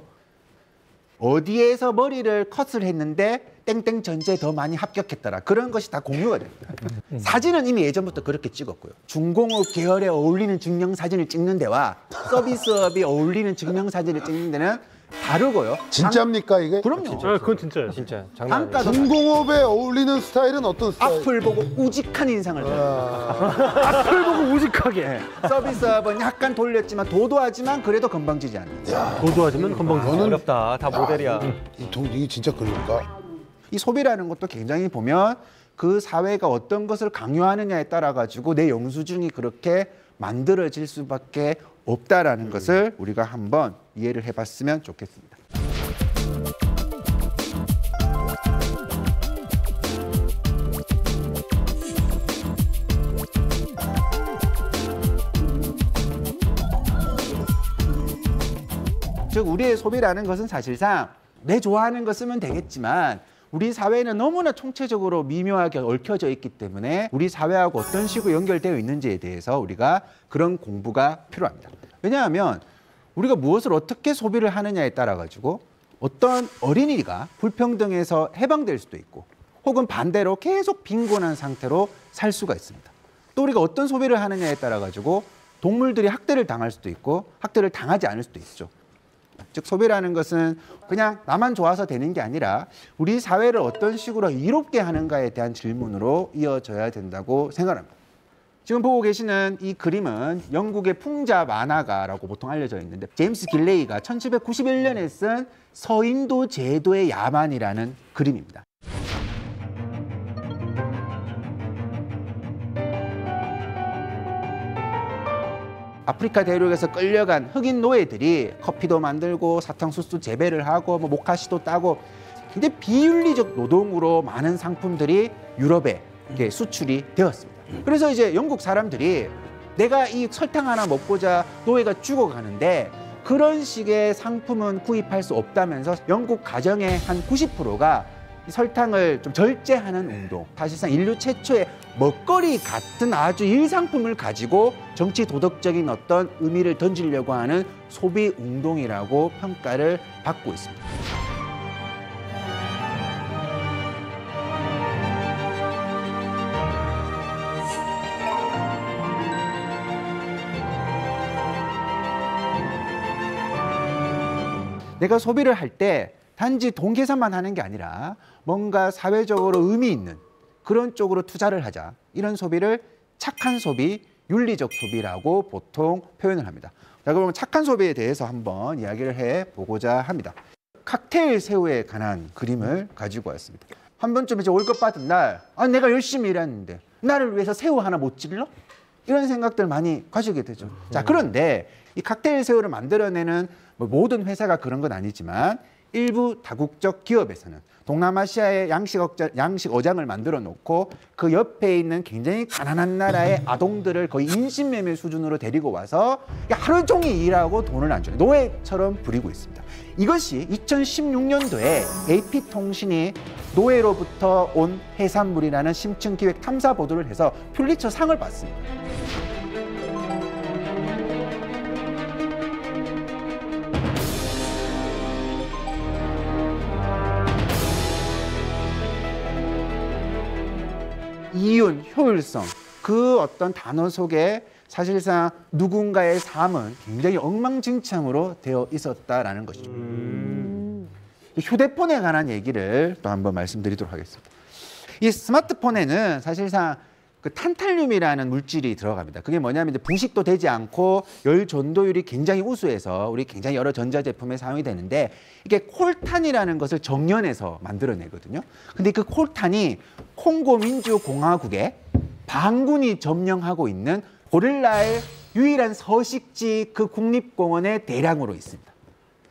어디에서 머리를 컷을 했는데 땡땡 전제에 더 많이 합격했더라, 그런 것이 다 공유가 됩니다. 사진은 이미 예전부터 그렇게 찍었고요. 중공업 계열에 어울리는 증명사진을 찍는 데와 서비스업이 어울리는 증명사진을 찍는 데는 다르고요. 진짜입니까 이게? 그럼요. 아, 그건 진짜예요. 진짜 장난 아니에요. 중공업에 어울리는 스타일은 어떤 스타일? 앞을 보고 우직한 인상을 앞을 보고 우직하게. 서비스업은 약간 돌렸지만 도도하지만 그래도 건방지지 않는. 도도하지만 건방지지. 어렵다. 다 모델이야. 이게 진짜 그럴까? 이 소비라는 것도 굉장히 보면 그 사회가 어떤 것을 강요하느냐에 따라 가지고 내 영수증이 그렇게 만들어질 수밖에 없다라는 것을 우리가 한번 이해를 해봤으면 좋겠습니다. 즉 우리의 소비라는 것은 사실상 내 좋아하는 거 쓰면 되겠지만 우리 사회는 너무나 총체적으로 미묘하게 얽혀져 있기 때문에 우리 사회하고 어떤 식으로 연결되어 있는지에 대해서 우리가 그런 공부가 필요합니다. 왜냐하면 우리가 무엇을 어떻게 소비를 하느냐에 따라 가지고 어떤 어린이가 불평등에서 해방될 수도 있고 혹은 반대로 계속 빈곤한 상태로 살 수가 있습니다. 또 우리가 어떤 소비를 하느냐에 따라 가지고 동물들이 학대를 당할 수도 있고 학대를 당하지 않을 수도 있죠. 즉 소비라는 것은 그냥 나만 좋아서 되는 게 아니라 우리 사회를 어떤 식으로 이롭게 하는가에 대한 질문으로 이어져야 된다고 생각합니다. 지금 보고 계시는 이 그림은 영국의 풍자 만화가라고 보통 알려져 있는데 제임스 길레이가 1791년에 쓴 서인도 제도의 야만이라는 그림입니다. 아프리카 대륙에서 끌려간 흑인 노예들이 커피도 만들고 사탕수수 재배를 하고 뭐 모카시도 따고 굉장히 비윤리적 노동으로 많은 상품들이 유럽에 수출이 되었습니다. 그래서 이제 영국 사람들이 내가 이 설탕 하나 먹고자 노예가 죽어가는데 그런 식의 상품은 구입할 수 없다면서 영국 가정의 한 90%가 설탕을 좀 절제하는 운동, 사실상 인류 최초의 먹거리 같은 아주 일상품을 가지고 정치 도덕적인 어떤 의미를 던지려고 하는 소비 운동이라고 평가를 받고 있습니다. 내가 소비를 할 때 단지 돈 계산만 하는 게 아니라 뭔가 사회적으로 의미 있는 그런 쪽으로 투자를 하자. 이런 소비를 착한 소비, 윤리적 소비라고 보통 표현을 합니다. 자, 그러면 착한 소비에 대해서 한번 이야기를 해보고자 합니다. 칵테일 새우에 관한 그림을 가지고 왔습니다. 한 번쯤 이제 월급 받은 날, 내가 열심히 일했는데 나를 위해서 새우 하나 못 찔러? 이런 생각들 많이 가지게 되죠. 자, 그런데 이 칵테일 새우를 만들어내는 모든 회사가 그런 건 아니지만 일부 다국적 기업에서는 동남아시아의 양식 어장을 만들어 놓고 그 옆에 있는 굉장히 가난한 나라의 아동들을 거의 인신매매 수준으로 데리고 와서 하루 종일 일하고 돈을 안 주는 노예처럼 부리고 있습니다. 이것이 2016년도에 AP통신이 노예로부터 온 해산물이라는 심층 기획 탐사 보도를 해서 퓰리처 상을 받습니다. 이윤, 효율성, 그 어떤 단어 속에 사실상 누군가의 삶은 굉장히 엉망진창으로 되어 있었다라는 것이죠. 휴대폰에 관한 얘기를 또 한번 말씀드리도록 하겠습니다. 이 스마트폰에는 사실상 그 탄탈륨이라는 물질이 들어갑니다. 그게 뭐냐면 이제 부식도 되지 않고 열 전도율이 굉장히 우수해서 우리 굉장히 여러 전자제품에 사용이 되는데 이게 콜탄이라는 것을 정연해서 만들어내거든요. 근데 그 콜탄이 콩고 민주공화국의 반군이 점령하고 있는 고릴라의 유일한 서식지 그 국립공원에 대량으로 있습니다.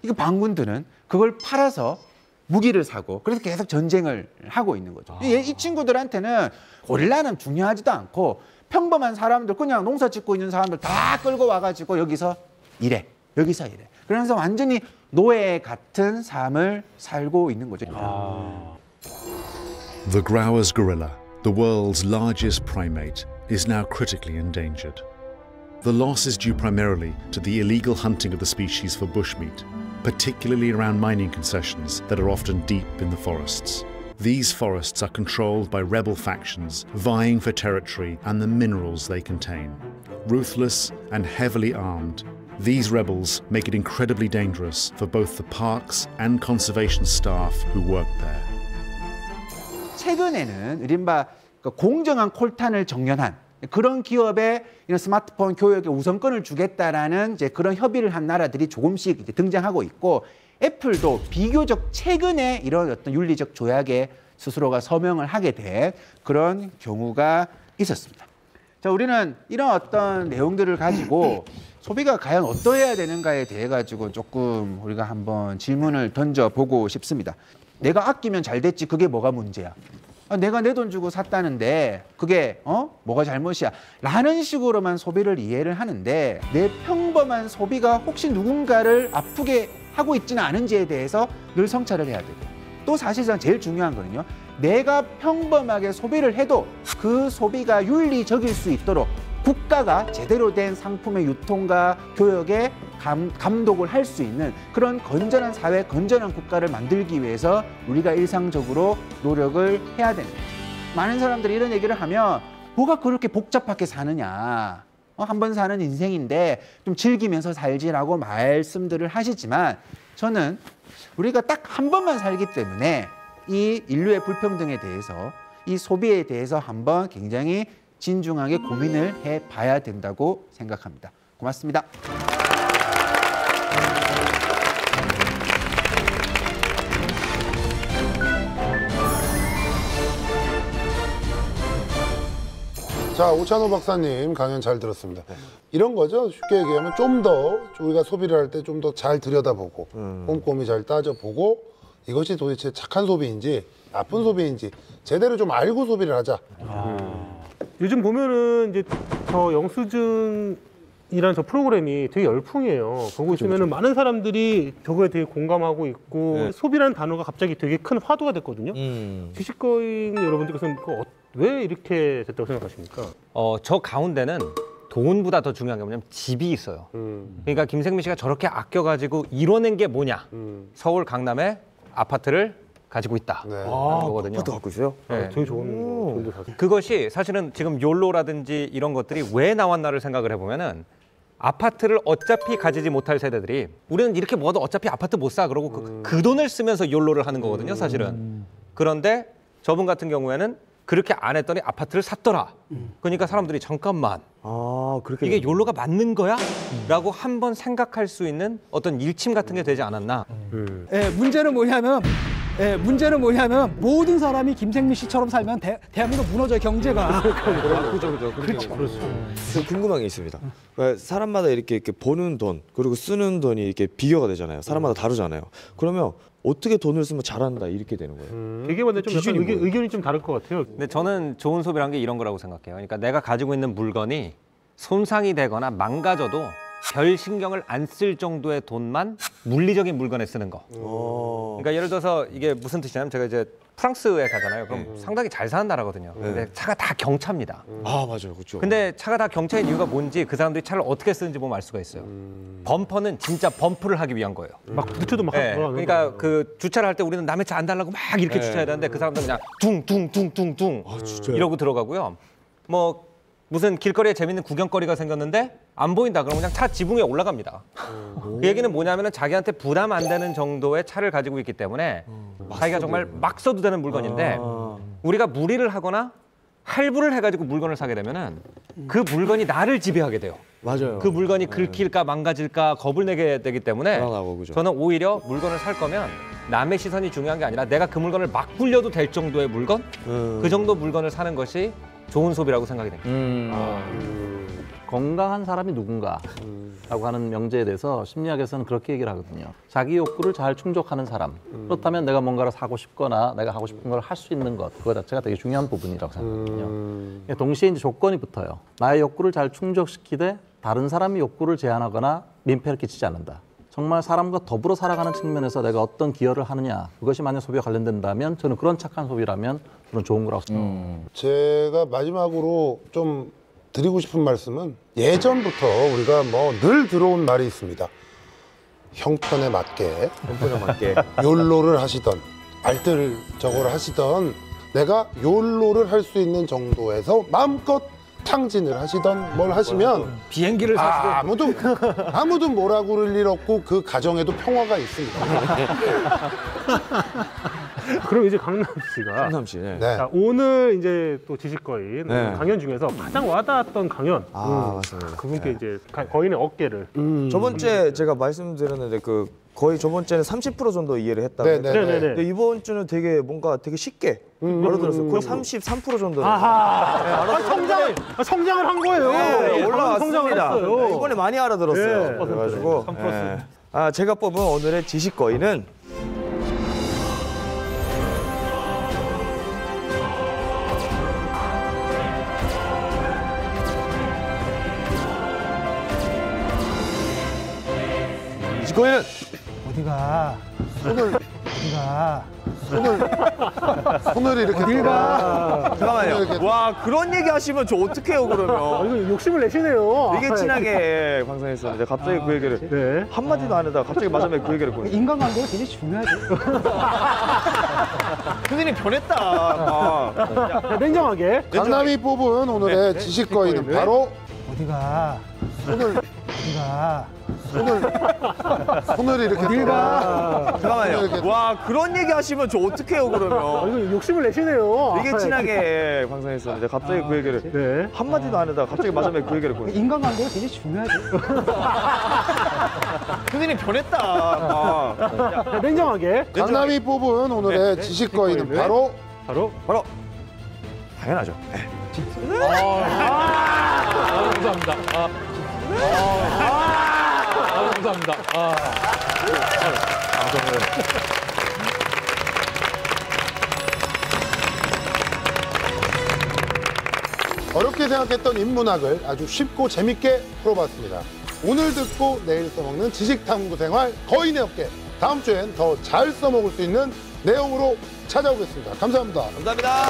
이거 반군들은 그걸 팔아서 무기를 사고 그래서 계속 전쟁을 하고 있는 거죠. 이 친구들한테는 고릴라는 중요하지도 않고 평범한 사람들 그냥 농사 짓고 있는 사람들 다 끌고 와가지고 여기서 일해. 그러면서 완전히 노예 같은 삶을 살고 있는 거죠. The Grauer's gorilla, the world's largest primate, is now critically endangered. The loss is due primarily to the illegal hunting of the species for bushmeat, particularly around mining concessions that are often deep in the forests. These forests are controlled by rebel factions vying for territory and the minerals they contain. Ruthless and heavily armed, these rebels make it incredibly dangerous for both the parks and conservation staff who work there. 최근에는 이른바 공정한 콜탄을 정연한 그런 기업에 이런 스마트폰 교육에 우선권을 주겠다라는 이제 그런 협의를 한 나라들이 조금씩 이제 등장하고 있고 애플도 비교적 최근에 이런 어떤 윤리적 조약에 스스로가 서명을 하게 된 그런 경우가 있었습니다. 자, 우리는 이런 어떤 내용들을 가지고 소비가 과연 어떠해야 되는가에 대해 가지고 조금 우리가 한번 질문을 던져보고 싶습니다. 내가 아끼면 잘 됐지 그게 뭐가 문제야? 내가 내 돈 주고 샀다는데 그게 뭐가 잘못이야? 라는 식으로만 소비를 이해를 하는데 내 평범한 소비가 혹시 누군가를 아프게 하고 있지는 않은지에 대해서 늘 성찰을 해야 되고 또 사실상 제일 중요한 거는요. 내가 평범하게 소비를 해도 그 소비가 윤리적일 수 있도록 국가가 제대로 된 상품의 유통과 교역에 감독을 할 수 있는 그런 건전한 사회, 건전한 국가를 만들기 위해서 우리가 일상적으로 노력을 해야 되는 거죠. 많은 사람들이 이런 얘기를 하면 뭐가 그렇게 복잡하게 사느냐. 한 번 사는 인생인데 좀 즐기면서 살지라고 말씀들을 하시지만 저는 우리가 딱 한 번만 살기 때문에 이 인류의 불평등에 대해서 이 소비에 대해서 한번 굉장히 진중하게 고민을 해봐야 된다고 생각합니다. 고맙습니다. 자, 오찬호 박사님 강연 잘 들었습니다. 이런 거죠. 쉽게 얘기하면 좀 더 우리가 소비를 할 때 좀 더 잘 들여다보고 꼼꼼히 잘 따져보고 이것이 도대체 착한 소비인지 나쁜 소비인지 제대로 좀 알고 소비를 하자. 요즘 보면은 이제 저 영수증이라는 저 프로그램이 되게 열풍이에요. 보고 있으면은 많은 사람들이 저거에 되게 공감하고 있고 소비라는 단어가 갑자기 되게 큰 화두가 됐거든요. 지식거인 여러분들께서는 왜 이렇게 됐다고 생각하십니까? 저 가운데는 돈보다 더 중요한 게 뭐냐면 집이 있어요. 그러니까 김생민 씨가 저렇게 아껴가지고 이뤄낸 게 뭐냐? 서울 강남에 아파트를 가지고 있다. 네. 거거든요. 아파트 갖고 있어요? 네. 되게 좋은 그것이 사실은 지금 욜로라든지 이런 것들이 왜 나왔나를 생각을 해보면은 아파트를 어차피 가지지 못할 세대들이 우리는 이렇게 모아도 어차피 아파트 못 사 그러고 그 돈을 쓰면서 욜로를 하는 거거든요, 사실은. 그런데 저분 같은 경우에는 그렇게 안 했더니 아파트를 샀더라. 그러니까 사람들이 잠깐만 그렇게 이게 욜로가 맞는 거야? 라고 한번 생각할 수 있는 어떤 일침 같은 게 되지 않았나. 문제는 뭐냐면 모든 사람이 김생민 씨처럼 살면 대한민국 무너져요, 경제가. 그렇죠. 저 궁금한 게 있습니다. 사람마다 이렇게 버는 돈 그리고 쓰는 돈이 이렇게 비교가 되잖아요. 사람마다 다르잖아요. 그러면 어떻게 돈을 쓰면 잘한다 이렇게 되는 거예요? 되게 근데 좀 약간 의견이 좀 다를 것 같아요. 근데 저는 좋은 소비란 게 이런 거라고 생각해요. 그러니까 내가 가지고 있는 물건이 손상이 되거나 망가져도 별 신경을 안 쓸 정도의 돈만 물리적인 물건에 쓰는 거. 그러니까 예를 들어서 이게 무슨 뜻이냐면 제가 이제 프랑스에 가잖아요. 그럼 상당히 잘 사는 나라거든요. 근데 차가 다 경차입니다. 맞아요, 그렇죠. 근데 차가 다 경차인 이유가 뭔지 그 사람들이 차를 어떻게 쓰는지 보면 알 수가 있어요. 범퍼는 진짜 범프를 하기 위한 거예요. 막 부딪혀도 막. 그러니까 그 주차를 할 때 우리는 남의 차 안 달라고 막 이렇게 주차해야 되는데 그 사람들은 그냥 둥둥둥둥둥 이러고 들어가고요. 뭐 무슨 길거리에 재밌는 구경거리가 생겼는데 안 보인다. 그러면 그냥 차 지붕에 올라갑니다. 그 얘기는 뭐냐면은 자기한테 부담 안 되는 정도의 차를 가지고 있기 때문에 자기가 정말 막 써도 되는 물건인데 우리가 무리를 하거나 할부를 해가지고 물건을 사게 되면은 그 물건이 나를 지배하게 돼요. 맞아요. 그 물건이 긁힐까 망가질까 겁을 내게 되기 때문에 저는 오히려 물건을 살 거면 남의 시선이 중요한 게 아니라 내가 그 물건을 막 굴려도 될 정도의 물건? 그 정도 물건을 사는 것이 좋은 소비라고 생각이 됩니다. 건강한 사람이 누군가라고 하는 명제에 대해서 심리학에서는 그렇게 얘기를 하거든요. 자기 욕구를 잘 충족하는 사람. 그렇다면 내가 뭔가를 사고 싶거나 내가 하고 싶은 걸 할 수 있는 것, 그거 자체가 되게 중요한 부분이라고 생각하거든요. 동시에 이제 조건이 붙어요. 나의 욕구를 잘 충족시키되 다른 사람의 욕구를 제한하거나 민폐를 끼치지 않는다. 정말 사람과 더불어 살아가는 측면에서 내가 어떤 기여를 하느냐, 그것이 만약 소비와 관련된다면 저는 그런 착한 소비라면 저는 좋은 거라고 생각합니다. 제가 마지막으로 좀 드리고 싶은 말씀은 예전부터 우리가 뭐 늘 들어온 말이 있습니다. 형편에 맞게 욜로를 하시던 알뜰저거를 하시던 내가 욜로를 할 수 있는 정도에서 마음껏 탕진을 하시던 뭘 하시면 비행기를 사시고 아무도 뭐라고 그럴 일 없고 그 가정에도 평화가 있습니다. 그럼 이제 강남 씨. 네. 자, 오늘 이제 또 지식거인 강연 중에서 가장 와닿았던 강연. 맞습니다. 그분께 이제 거인의 어깨를. 저번 주에 제가 말씀드렸는데 거의 저번 주에는 30% 정도 이해를 했다고 했잖아요. 근데 이번 주는 되게 뭔가 되게 쉽게 알아들었어요. 거의 33% 정도. 성장을 한 거예요. 네, 올라왔습니다. 했어요. 이번에 많이 알아들었어요. 그래가지고 제가 뽑은 오늘의 지식거인은 지식거인은 어디가? 손을 이렇게 어딜 가? 잠깐만요. 와, 그런 얘기 하시면 저 어떡해요, 그러면. 이거 욕심을 내시네요. 되게 친하게 방송했었는데 갑자기 그 얘기를 한마디도 안 하다가 갑자기 마지막에 그 얘기를 했거든요. 인간관계가 굉장히 중요하죠. 선생님 변했다. 냉정하게. 강남이 뽑은 오늘의 지식거인은 바로 어디가? 손을 이렇게 어딜 가? 잠깐만요. 와, 그런 얘기 하시면 저 어떡해요, 그러면. 이거 욕심을 내시네요. 되게 친하게 방송했었는데 갑자기 그 얘기를 한마디도 안 하다가 갑자기 마지막에 그 얘기를 했거든요. 인간관계가 굉장히 중요하죠. 선생님 변했다. 냉정하게. 강남이 뽑은 오늘의 지식거인은 바로 당연하죠. 감사합니다. 감사합니다. 어렵게 생각했던 인문학을 아주 쉽고 재밌게 풀어봤습니다. 오늘 듣고 내일 써먹는 지식탐구생활 거인의 어깨. 다음 주엔 더 잘 써먹을 수 있는 내용으로 찾아오겠습니다. 감사합니다. 감사합니다.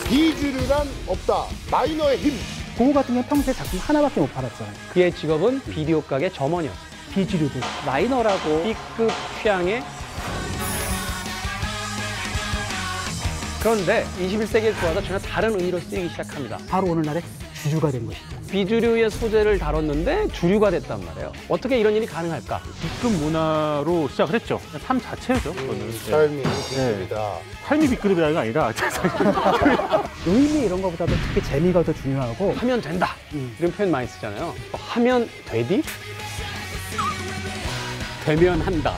비주류란 없다. 마이너의 힘. 고우 같은 경우는 평소에 작품 하나밖에 못 팔았잖아요. 그의 직업은 비디오 가게 점원이었어요. 비주류들. 마이너라고 B급 취향의. 그런데 21세기를 들어와서 전혀 다른 의미로 쓰이기 시작합니다. 바로 오늘날의 주류가 된 것이죠. 비주류의 소재를 다뤘는데 주류가 됐단 말이에요. 어떻게 이런 일이 가능할까? B급 문화로 시작을 했죠. 삶 자체죠. 삶이 B급이다. 삶이 B급이라는 게 아니라 의미 이런 것보다도 특히 재미가 더 중요하고 하면 된다. 이런 표현 많이 쓰잖아요. 하면 되디? 되면 한다.